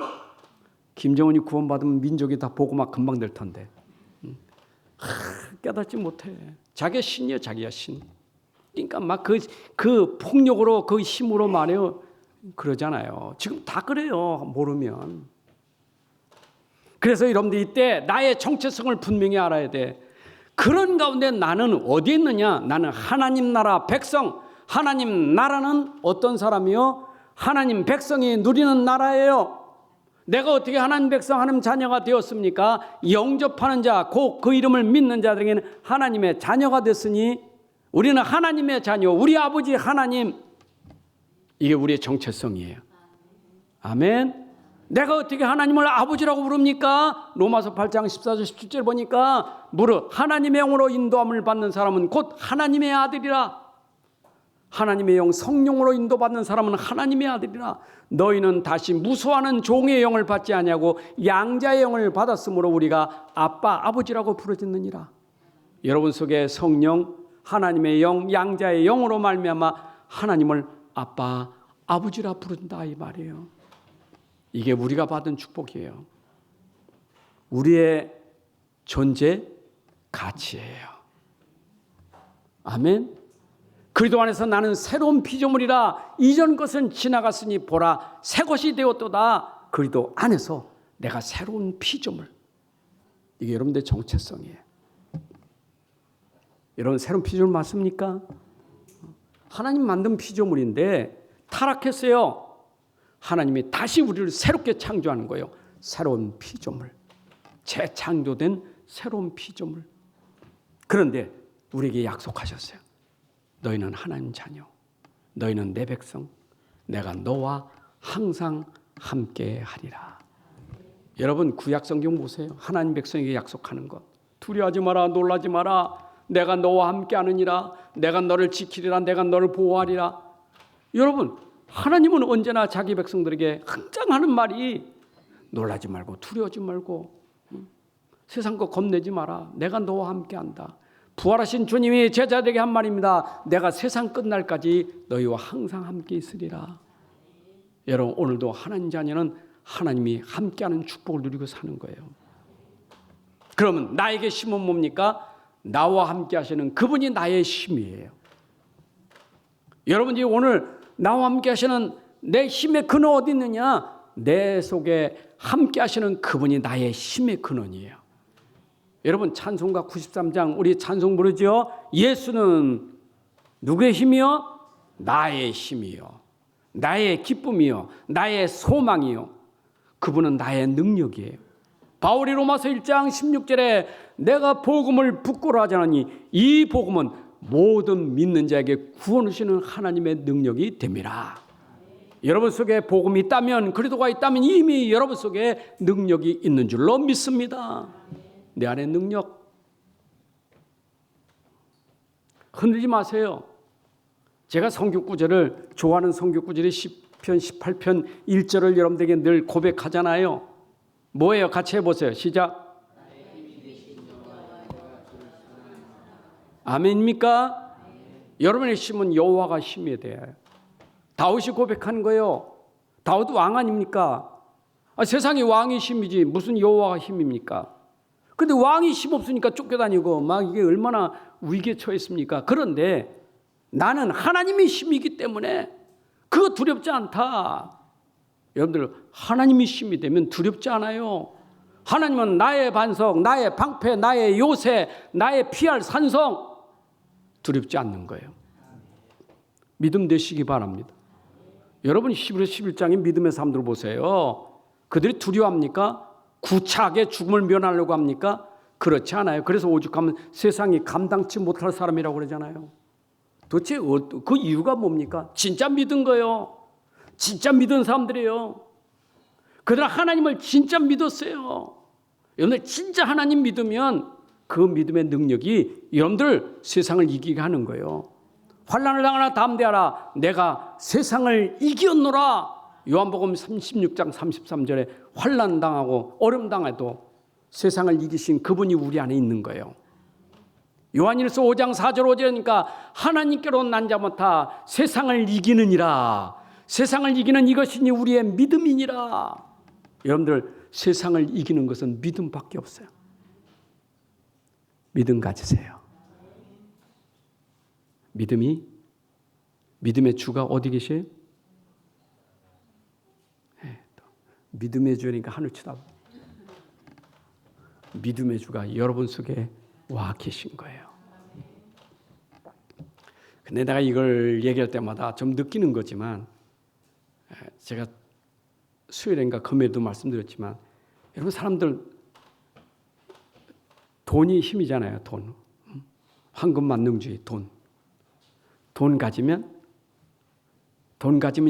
김정은이 구원받으면 민족이 다 보고 막 금방 될 텐데. 깨닫지 못해. 자기가 신이요, 자기가 신. 그러니까 막 그 폭력으로 그 힘으로 말해요. 그러잖아요. 지금 다 그래요. 모르면. 그래서 여러분들 이때 나의 정체성을 분명히 알아야 돼. 그런 가운데 나는 어디에 있느냐? 나는 하나님 나라 백성. 하나님 나라는 어떤 사람이요? 하나님 백성이 누리는 나라예요. 내가 어떻게 하나님 백성, 하나님 자녀가 되었습니까? 영접하는 자, 곧 그 이름을 믿는 자들에게는 하나님의 자녀가 됐으니 우리는 하나님의 자녀, 우리 아버지 하나님, 이게 우리의 정체성이에요. 아멘. 내가 어떻게 하나님을 아버지라고 부릅니까? 로마서 8장 14절 17절 보니까 무릇 하나님의 영으로 인도함을 받는 사람은 곧 하나님의 아들이라. 하나님의 영, 성령으로 인도받는 사람은 하나님의 아들이라. 너희는 다시 무수하는 종의 영을 받지 아니하고 양자의 영을 받았으므로 우리가 아빠, 아버지라고 부르짖느니라. 여러분 속에 성령, 하나님의 영, 양자의 영으로 말미암아 하나님을 아빠, 아버지라 부른다 이 말이에요. 이게 우리가 받은 축복이에요. 우리의 존재 가치예요. 아멘. 그리스도 안에서 나는 새로운 피조물이라. 이전 것은 지나갔으니 보라 새 것이 되었도다. 그리스도 안에서 내가 새로운 피조물. 이게 여러분들의 정체성이에요. 여러분 새로운 피조물 맞습니까? 하나님 만든 피조물인데 타락했어요. 하나님이 다시 우리를 새롭게 창조하는 거예요. 새로운 피조물. 재창조된 새로운 피조물. 그런데 우리에게 약속하셨어요. 너희는 하나님 자녀. 너희는 내 백성. 내가 너와 항상 함께 하리라. 여러분 구약 성경 보세요. 하나님 백성에게 약속하는 것. 두려워하지 마라. 놀라지 마라. 내가 너와 함께 하느니라. 내가 너를 지키리라. 내가 너를 보호하리라. 여러분 하나님은 언제나 자기 백성들에게 항상 하는 말이 놀라지 말고 두려워하지 말고 세상 거 겁내지 마라. 내가 너와 함께한다. 부활하신 주님이 제자들에게 한 말입니다. 내가 세상 끝날까지 너희와 항상 함께 있으리라. 여러분 오늘도 하나님 자녀는 하나님이 함께하는 축복을 누리고 사는 거예요. 그러면 나에게 힘은 뭡니까? 나와 함께 하시는 그분이 나의 힘이에요. 여러분이 오늘 나와 함께 하시는 내 힘의 근원 어디 있느냐? 내 속에 함께 하시는 그분이 나의 힘의 근원이에요. 여러분 찬송가 93장 우리 찬송 부르죠. 예수는 누구의 힘이요? 나의 힘이요. 나의 기쁨이요. 나의 소망이요. 그분은 나의 능력이에요. 바울이 로마서 1장 16절에 내가 복음을 부끄러워하지 않으니 이 복음은 모든 믿는 자에게 구원을 주시는 하나님의 능력이 됨이라. 여러분 속에 복음이 있다면, 그리스도가 있다면 이미 여러분 속에 능력이 있는 줄로 믿습니다. 내 안에 능력 흔들지 마세요. 제가 성경 구절을 좋아하는 성경 구절이 시편 18편 1절을 여러분들에게 늘 고백하잖아요. 뭐예요? 같이 해보세요. 시작. 아멘입니까? 여러분의 힘은 여호와가 힘이 돼요. 다윗이 고백한 거예요. 다윗 왕 아닙니까? 세상에 왕이 힘이지 무슨 여호와가 힘입니까? 근데 왕이 힘 없으니까 쫓겨다니고 막 이게 얼마나 위기에 처했습니까? 그런데 나는 하나님의 힘이기 때문에 그거 두렵지 않다. 여러분들 하나님이 힘이 되면 두렵지 않아요. 하나님은 나의 반석, 나의 방패, 나의 요새, 나의 피할 산성. 두렵지 않는 거예요. 믿음 되시기 바랍니다. 여러분 히브리서 11장의 믿음의 사람들 보세요. 그들이 두려워합니까? 구차하게 죽음을 면하려고 합니까? 그렇지 않아요. 그래서 오죽하면 세상이 감당치 못할 사람이라고 그러잖아요. 도대체 그 이유가 뭡니까? 진짜 믿은 거예요. 진짜 믿은 사람들이에요. 그들은 하나님을 진짜 믿었어요. 여러분들 진짜 하나님 믿으면 그 믿음의 능력이 여러분들 세상을 이기게 하는 거예요. 환난을 당하나 담대하라. 내가 세상을 이겼노라. 요한복음 36장 33절에 환난 당하고 어려움 당해도 세상을 이기신 그분이 우리 안에 있는 거예요. 요한일서 5장 4절 5절이니까 하나님께로 난 자마다 세상을 이기느니라. 세상을 이기는 이것이니 우리의 믿음이니라. 여러분들 세상을 이기는 것은 믿음밖에 없어요. 믿음 가지세요. 믿음의 주가 어디 계세요? 믿음의 주니까 하늘 쳐다봐. 믿음의 주가 여러분 속에 와 계신 거예요. 근데 내가 이걸 얘기할 때마다 좀 느끼는 거지만 제가 수요일인가 금요일도 말씀드렸지만 여러분 사람들 돈이 힘이잖아요. 돈. 황금 만능주의 돈 가지면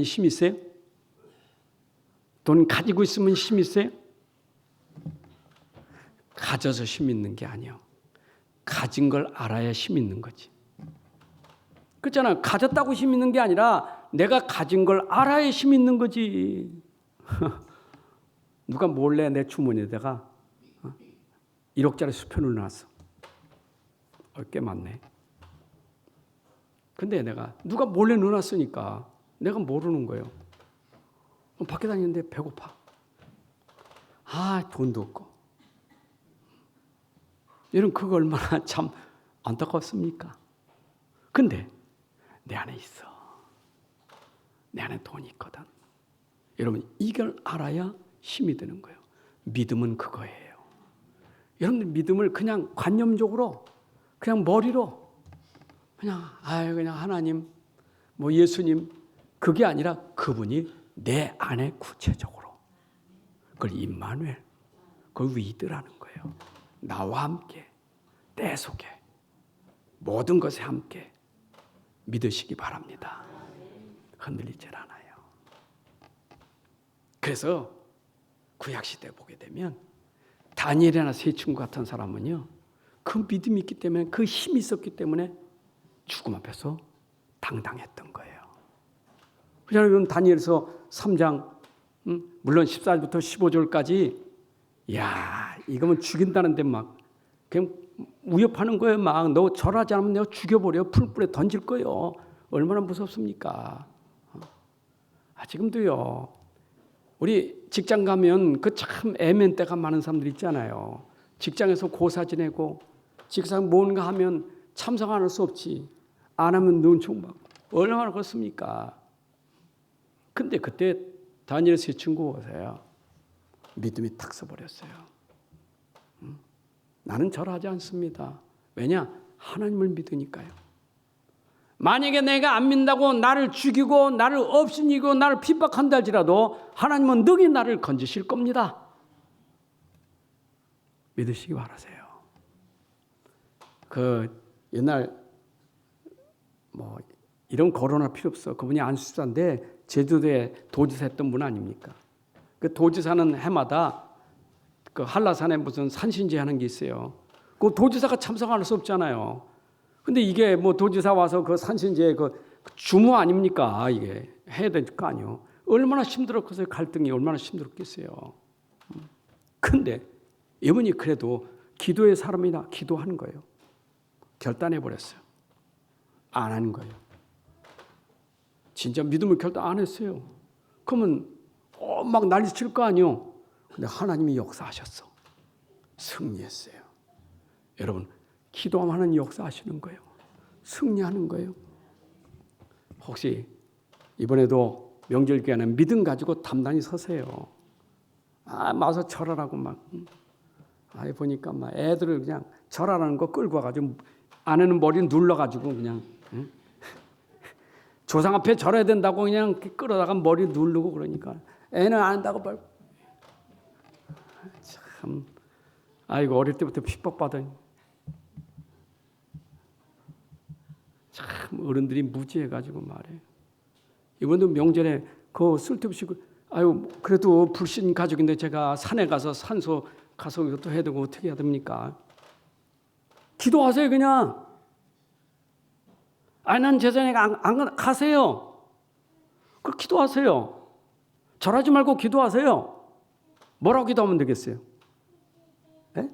힘 있어요? 돈 가지고 있으면 힘 있어요? 가져서 힘 있는 게 아니에요. 가진 걸 알아야 힘 있는 거지. 그렇잖아요. 가졌다고 힘 있는 게 아니라 내가 가진 걸 알아야 힘 있는 거지. 누가 몰래 내 주머니에다가 1억짜리 수표를 놨어. 꽤 많네. 근데 내가 누가 몰래 넣어놨으니까 내가 모르는 거예요. 밖에 다니는데 배고파. 돈도 없고. 여러분 그거 얼마나 참 안타깝습니까? 근데 내 안에 있어. 내 안에 돈이 있거든. 여러분 이걸 알아야 힘이 되는 거예요. 믿음은 그거예요. 여러분들 믿음을 그냥 관념적으로 그냥 머리로 그냥 하나님 예수님 그게 아니라 그분이 내 안에 구체적으로 그걸 임마누엘 그걸 위드라는 거예요. 나와 함께 내 속에 모든 것에 함께 믿으시기 바랍니다. 흔들리질 않아요. 그래서 구약시대에 보게 되면 다니엘이나 세 친구 같은 사람은요 그 믿음이 있기 때문에 그 힘이 있었기 때문에 죽음 앞에서 당당했던 거예요. 그러니까 다니엘서 3장 물론 14절부터 15절까지 야 이거면 죽인다는데 막 그냥 위협하는 거예요. 막 너 절하지 않으면 내가 죽여버려. 풀불에 던질 거예요. 얼마나 무섭습니까? 지금도요. 우리 직장 가면 그 참 애매한 때가 많은 사람들 있잖아요. 직장에서 고사 지내고 직장 뭔가 하면 참석 안 할 수 없지. 안 하면 눈총 받고 얼마나 그렇습니까? 근데 그때 다니엘 세 친구 오세요. 믿음이 탁 서버렸어요. 나는 절하지 않습니다. 왜냐? 하나님을 믿으니까요. 만약에 내가 안 믿는다고 나를 죽이고 나를 업신이고 나를 핍박한다 할지라도 하나님은 능히 나를 건지실 겁니다. 믿으시기 바라세요. 그 옛날 뭐 이런 거론할 필요 없어. 그분이 안수사인데 제주도에 도지사 했던 분 아닙니까? 그 도지사는 해마다 그 한라산에 무슨 산신제 하는 게 있어요. 그 도지사가 참석할 수 없잖아요. 근데 이게 뭐 도지사 와서 그 산신제 그 주무 아닙니까? 이게 해야 될 거 아니요. 얼마나 힘들었겠어요. 갈등이 얼마나 힘들었겠어요. 근데 이분이 그래도 기도의 사람이나 기도하는 거예요. 결단해 버렸어요. 안 하는 거예요. 진짜 믿음을 결단 안 했어요. 그러면 막 난리 칠 거 아니요. 근데 하나님이 역사하셨어. 승리했어요. 여러분 기도하면 하나님 역사하시는 거예요. 승리하는 거예요. 혹시 이번에도 명절 기간에 믿음 가지고 담단히 서세요. 마서 절하라고 막. 보니까 막 애들을 그냥 절하라는 거 끌고 와가지고 안에는 머리 눌러가지고 그냥 조상 앞에 절해야 된다고 그냥 끌어다가 머리 누르고 그러니까 애는 안 한다고 말. 참, 이거 어릴 때부터 핍박받아요. 참 어른들이 무지해가지고 말해. 이번도 명절에 그 쓸데없이 그래도 불신 가족인데 제가 산에 가서 산소 가서 이것도 해야 되고 어떻게 해야 됩니까? 기도하세요 그냥. 난 제자에 안 가세요. 그 기도하세요. 절하지 말고 기도하세요. 뭐라고 기도하면 되겠어요? 네?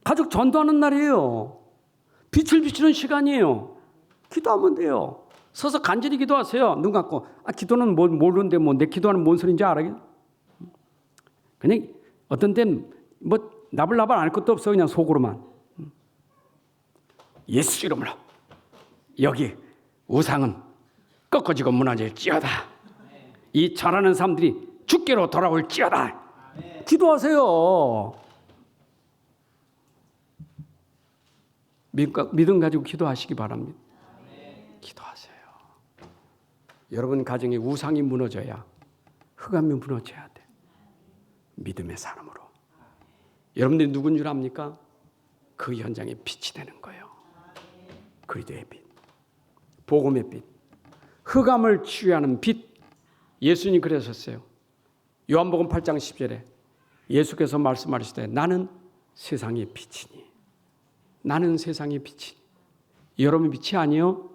가족 전도하는 날이에요. 빛을 비추는 시간이에요. 기도하면 돼요. 서서 간절히 기도하세요. 눈 감고. 기도는 모르는데 내 기도하는 뭔 소리인지 알아요? 그냥 어떤 때는 나불나불 안 할 것도 없어. 그냥 속으로만. 예수 이름으로 여기 우상은 꺾어지고 무너질지어다. 이 잘하는 사람들이 주께로 돌아올지어다. 기도하세요. 믿음 가지고 기도하시기 바랍니다. 기도하세요. 여러분 가정에 우상이 무너져야 흑암이 무너져야 돼. 믿음의 사람으로. 여러분들이 누군 줄 압니까? 그 현장에 빛이 되는 거예요. 그리스도의 빛, 복음의 빛, 흑암을 치유하는 빛. 예수님이 그러셨어요. 요한복음 8장 10절에 예수께서 말씀하시되 나는 세상의 빛이니. 나는 세상의 빛이니. 여러분 빛이 아니요.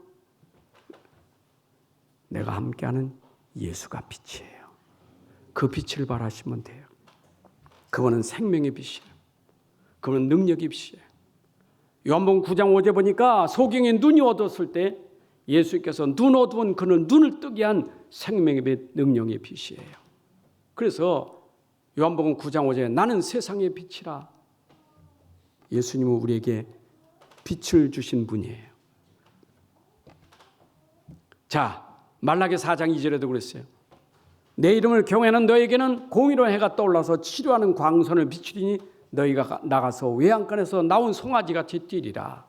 내가 함께하는 예수가 빛이에요. 그 빛을 바라시면 돼요. 그분은 생명의 빛이에요. 그분은 능력의 빛이에요. 요한복음 9장 5절 보니까 소경이 눈이 어두웠을 때 예수께서 눈 어두운 그는 눈을 뜨게 한 생명의 빛, 능력의 빛이에요. 그래서 요한복음 9장 5절에 나는 세상의 빛이라. 예수님은 우리에게 빛을 주신 분이에요. 자, 말라기 4장 2절에도 그랬어요. 내 이름을 경외하는 너에게는 공의로운 해가 떠올라서 치료하는 광선을 비추리니 너희가 나가서 외양간에서 나온 송아지같이 뛰리라.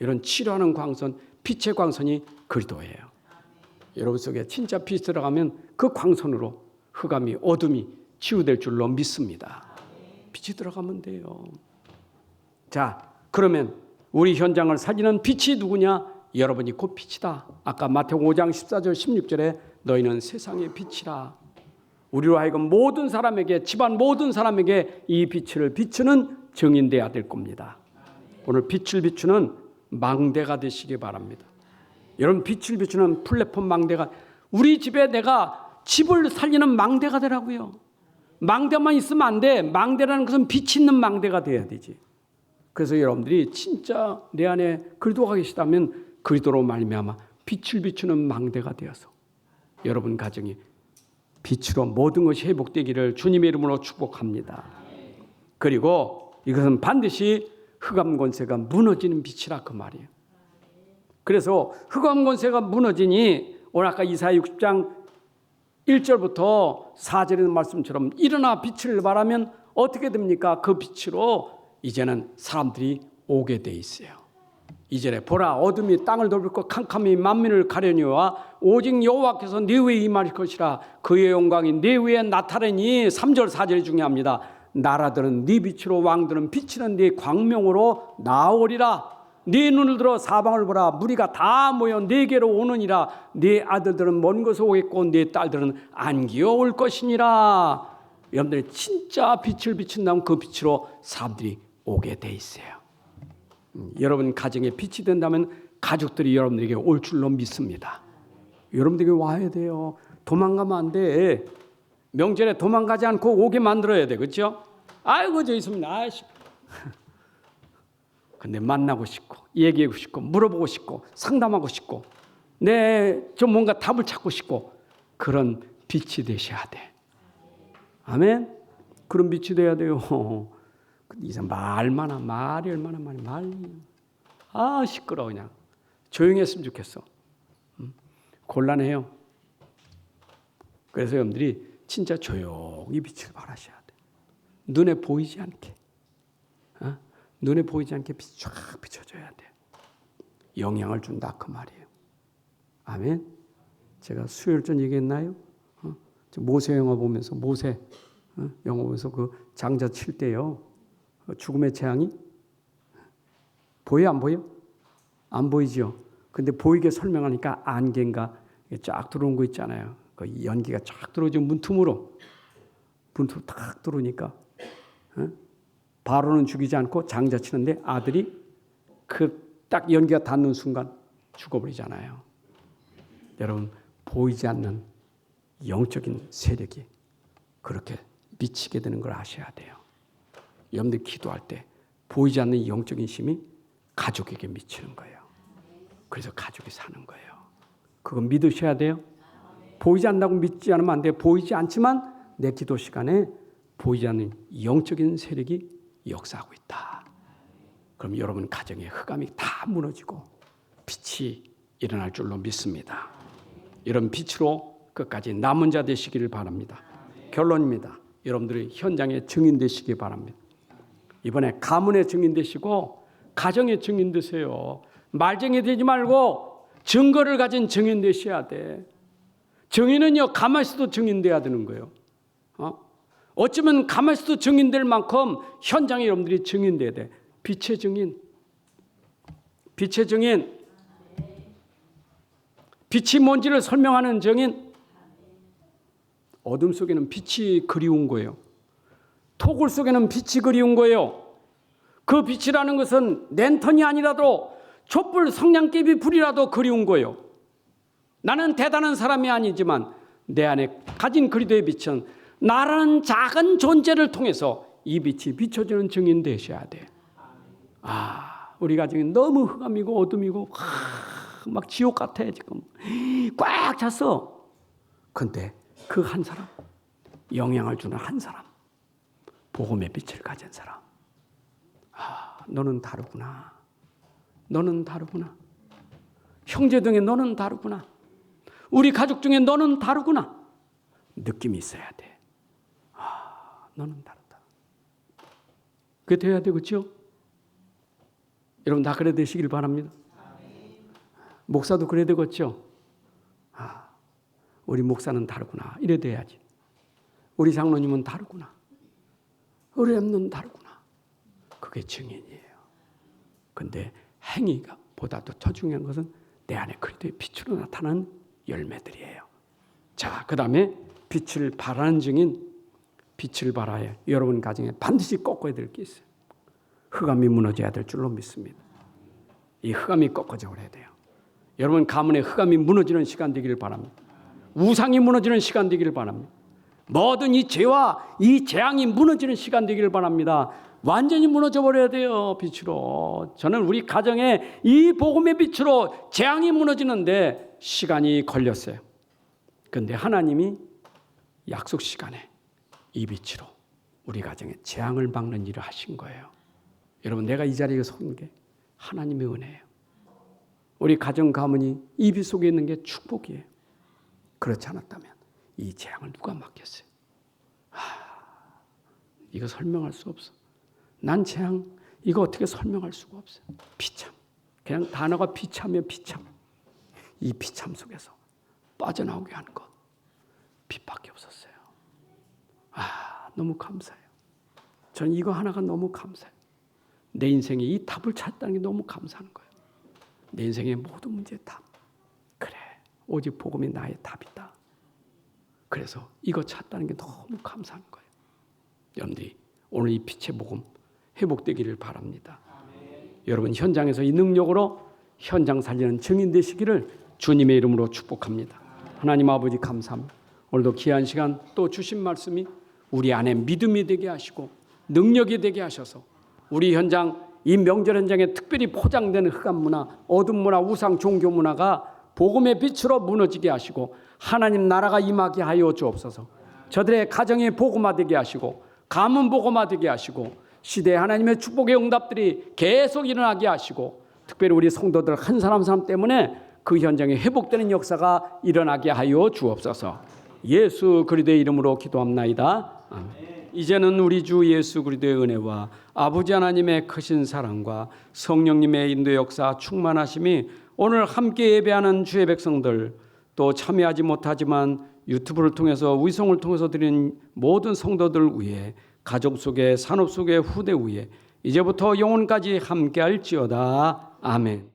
이런 치료하는 광선, 빛의 광선이 그리스도예요. 여러분 속에 진짜 빛이 들어가면 그 광선으로 흑암이 어둠이 치유될 줄로 믿습니다. 빛이 들어가면 돼요. 자, 그러면 우리 현장을 살리는 빛이 누구냐? 여러분이 곧 빛이다. 아까 마태복음 5장 14절 16절에 너희는 세상의 빛이라. 우리로 하여금 모든 사람에게, 집안 모든 사람에게 이 빛을 비추는 증인되어야 될 겁니다. 오늘 빛을 비추는 망대가 되시기 바랍니다. 여러분 빛을 비추는 플랫폼 망대가 우리 집에 내가 집을 살리는 망대가 되라고요. 망대만 있으면 안 돼. 망대라는 것은 빛이 있는 망대가 돼야 되지. 그래서 여러분들이 진짜 내 안에 그리스도가 계시다면 그리스도로 말미암아 빛을 비추는 망대가 되어서 여러분 가정이 빛으로 모든 것이 회복되기를 주님의 이름으로 축복합니다. 그리고 이것은 반드시 흑암 권세가 무너지는 빛이라 그 말이에요. 그래서 흑암 권세가 무너지니 오늘 아까 이사야 60장 1절부터 4절의 말씀처럼 일어나 빛을 발하면 어떻게 됩니까? 그 빛으로 이제는 사람들이 오게 돼 있어요. 이전에 보라 어둠이 땅을 덮고 캄캄이 만민을 가려니와 오직 여호와께서 네 위에 임할 것이라 그의 영광이 네 위에 나타나니 3절 4절이 중요합니다. 나라들은 네 빛으로 왕들은 비치는 네 광명으로 나오리라. 네 눈을 들어 사방을 보라. 무리가 다 모여 네게로 오느니라. 네 아들들은 먼 곳에 오겠고 네 딸들은 안기어 올 것이니라. 여러분들이 진짜 빛을 비춘다면 그 빛으로 사람들이 오게 돼 있어요. 여러분 가정에 빛이 된다면 가족들이 여러분들에게 올 줄로 믿습니다. 여러분들에게 와야 돼요. 도망가면 안 돼. 명절에 도망가지 않고 오게 만들어야 돼. 그렇죠? 아이고 저 있습니다. 아이씨. 근데 만나고 싶고 얘기하고 싶고 물어보고 싶고 상담하고 싶고 좀 뭔가 답을 찾고 싶고 그런 빛이 되셔야 돼. 아멘. 그런 빛이 돼야 돼요. 근데 이상 말이 얼마나 많이 시끄러워. 그냥 조용히 했으면 좋겠어. 곤란해요. 그래서 여러분들이 진짜 조용히 빛을 발하셔야 돼. 눈에 보이지 않게. 눈에 보이지 않게 빛이 쫙 비춰줘야 돼. 영향을 준다 그 말이에요. 아멘. 제가 수요일 전 얘기했나요? 모세 영화 보면서 모세 영화 보면서 그 장자 칠 때요. 죽음의 재앙이 보여 안 보여? 안 보이지요. 근데 보이게 설명하니까 안개인가 쫙 들어온 거 있잖아요. 그 연기가 쫙 들어오죠. 문틈으로 탁 들어오니까 바로는 죽이지 않고 장자 치는데 아들이 그 딱 연기가 닿는 순간 죽어버리잖아요. 여러분 보이지 않는 영적인 세력이 그렇게 미치게 되는 걸 아셔야 돼요. 여러분들 기도할 때 보이지 않는 영적인 힘이 가족에게 미치는 거예요. 그래서 가족이 사는 거예요. 그거 믿으셔야 돼요. 보이지 않는다고 믿지 않으면 안 돼요. 보이지 않지만 내 기도 시간에 보이지 않는 영적인 세력이 역사하고 있다. 그럼 여러분 가정의 흑암이 다 무너지고 빛이 일어날 줄로 믿습니다. 이런 빛으로 끝까지 남은 자 되시기를 바랍니다. 결론입니다. 여러분들이 현장의 증인 되시기 바랍니다. 이번에 가문의 증인 되시고 가정의 증인 되세요. 말쟁이 되지 말고 증거를 가진 증인 되셔야 돼. 증인은요 가만히 있어도 증인 돼야 되는 거예요. 어쩌면 가만히 있어도 증인 될 만큼 현장에 여러분들이 증인 돼야 돼. 빛의 증인. 빛의 증인. 빛이 뭔지를 설명하는 증인. 어둠 속에는 빛이 그리운 거예요. 토굴 속에는 빛이 그리운 거예요. 그 빛이라는 것은 랜턴이 아니라도 촛불 성냥개비 불이라도 그리운 거예요. 나는 대단한 사람이 아니지만 내 안에 가진 그리스도의 빛은 나라는 작은 존재를 통해서 이 빛이 비춰지는 증인 되셔야 돼. 우리 가정이 너무 흑암이고 어둠이고 막 지옥 같아 지금. 꽉 찼어. 근데 그 한 사람, 영향을 주는 한 사람, 복음의 빛을 가진 사람. 너는 다르구나. 너는 다르구나. 형제 중에 너는 다르구나. 우리 가족 중에 너는 다르구나. 느낌이 있어야 돼. 너는 다르다. 그게 돼야 되겠죠? 여러분 다 그래 되시길 바랍니다. 목사도 그래 되겠죠? 우리 목사는 다르구나. 이래 돼야지. 우리 장로님은 다르구나. 우리 엠는 다르구나. 그게 증인이에요. 근데 행위가 보다도 더 중요한 것은 내 안에 그리스도의 빛으로 나타나는 열매들이에요. 자, 그 다음에 빛을 발하는 증인, 빛을 발하여 여러분 가정에 반드시 꺾어야 될 게 있어요. 흑암이 무너져야 될 줄로 믿습니다. 이 흑암이 꺾어져 버려야 돼요. 여러분 가문에 흑암이 무너지는 시간 되기를 바랍니다. 우상이 무너지는 시간 되기를 바랍니다. 모든 이 죄와 이 재앙이 무너지는 시간 되기를 바랍니다. 완전히 무너져 버려야 돼요. 빛으로. 저는 우리 가정에 이 복음의 빛으로 재앙이 무너지는데 시간이 걸렸어요. 그런데 하나님이 약속 시간에 이 빛으로 우리 가정에 재앙을 막는 일을 하신 거예요. 여러분, 내가 이 자리에 선 게 하나님의 은혜예요. 우리 가정 가문이 이 빛 속에 있는 게 축복이에요. 그렇지 않았다면 이 재앙을 누가 막겠어요? 이거 설명할 수 없어. 난 재앙 이거 어떻게 설명할 수가 없어요. 비참. 그냥 단어가 비참이에요. 비참. 이 비참 속에서 빠져나오게 하는 것 빛밖에 없었어요. 너무 감사해요. 저는 이거 하나가 너무 감사해요. 내 인생에 이 답을 찾다는 게 너무 감사한 거예요. 내 인생의 모든 문제의 답. 그래, 오직 복음이 나의 답이다. 그래서 이거 찾다는 게 너무 감사한 거예요. 여러분들이 오늘 이 빛의 복음 회복되기를 바랍니다. 여러분, 현장에서 이 능력으로 현장 살리는 증인 되시기를 주님의 이름으로 축복합니다. 하나님 아버지 감사합니다. 오늘도 귀한 시간 또 주신 말씀이 우리 안에 믿음이 되게 하시고 능력이 되게 하셔서 우리 현장, 이 명절 현장에 특별히 포장되는 흑암 문화, 어둠 문화, 우상 종교 문화가 복음의 빛으로 무너지게 하시고 하나님 나라가 임하게 하여 주옵소서. 저들의 가정이 복음화되게 하시고 가문 복음화되게 하시고 시대에 하나님의 축복의 응답들이 계속 일어나게 하시고 특별히 우리 성도들 한 사람 한 사람 때문에 그 현장에 회복되는 역사가 일어나게 하여 주옵소서. 예수 그리스도의 이름으로 기도합나이다. 아멘. 이제는 우리 주 예수 그리스도의 은혜와 아버지 하나님의 크신 사랑과 성령님의 인도 역사 충만하심이 오늘 함께 예배하는 주의 백성들, 또 참여하지 못하지만 유튜브를 통해서 위성을 통해서 드리는 모든 성도들 위해, 가족 속에 산업 속에 후대 위에 이제부터 영혼까지 함께할지어다. 아멘.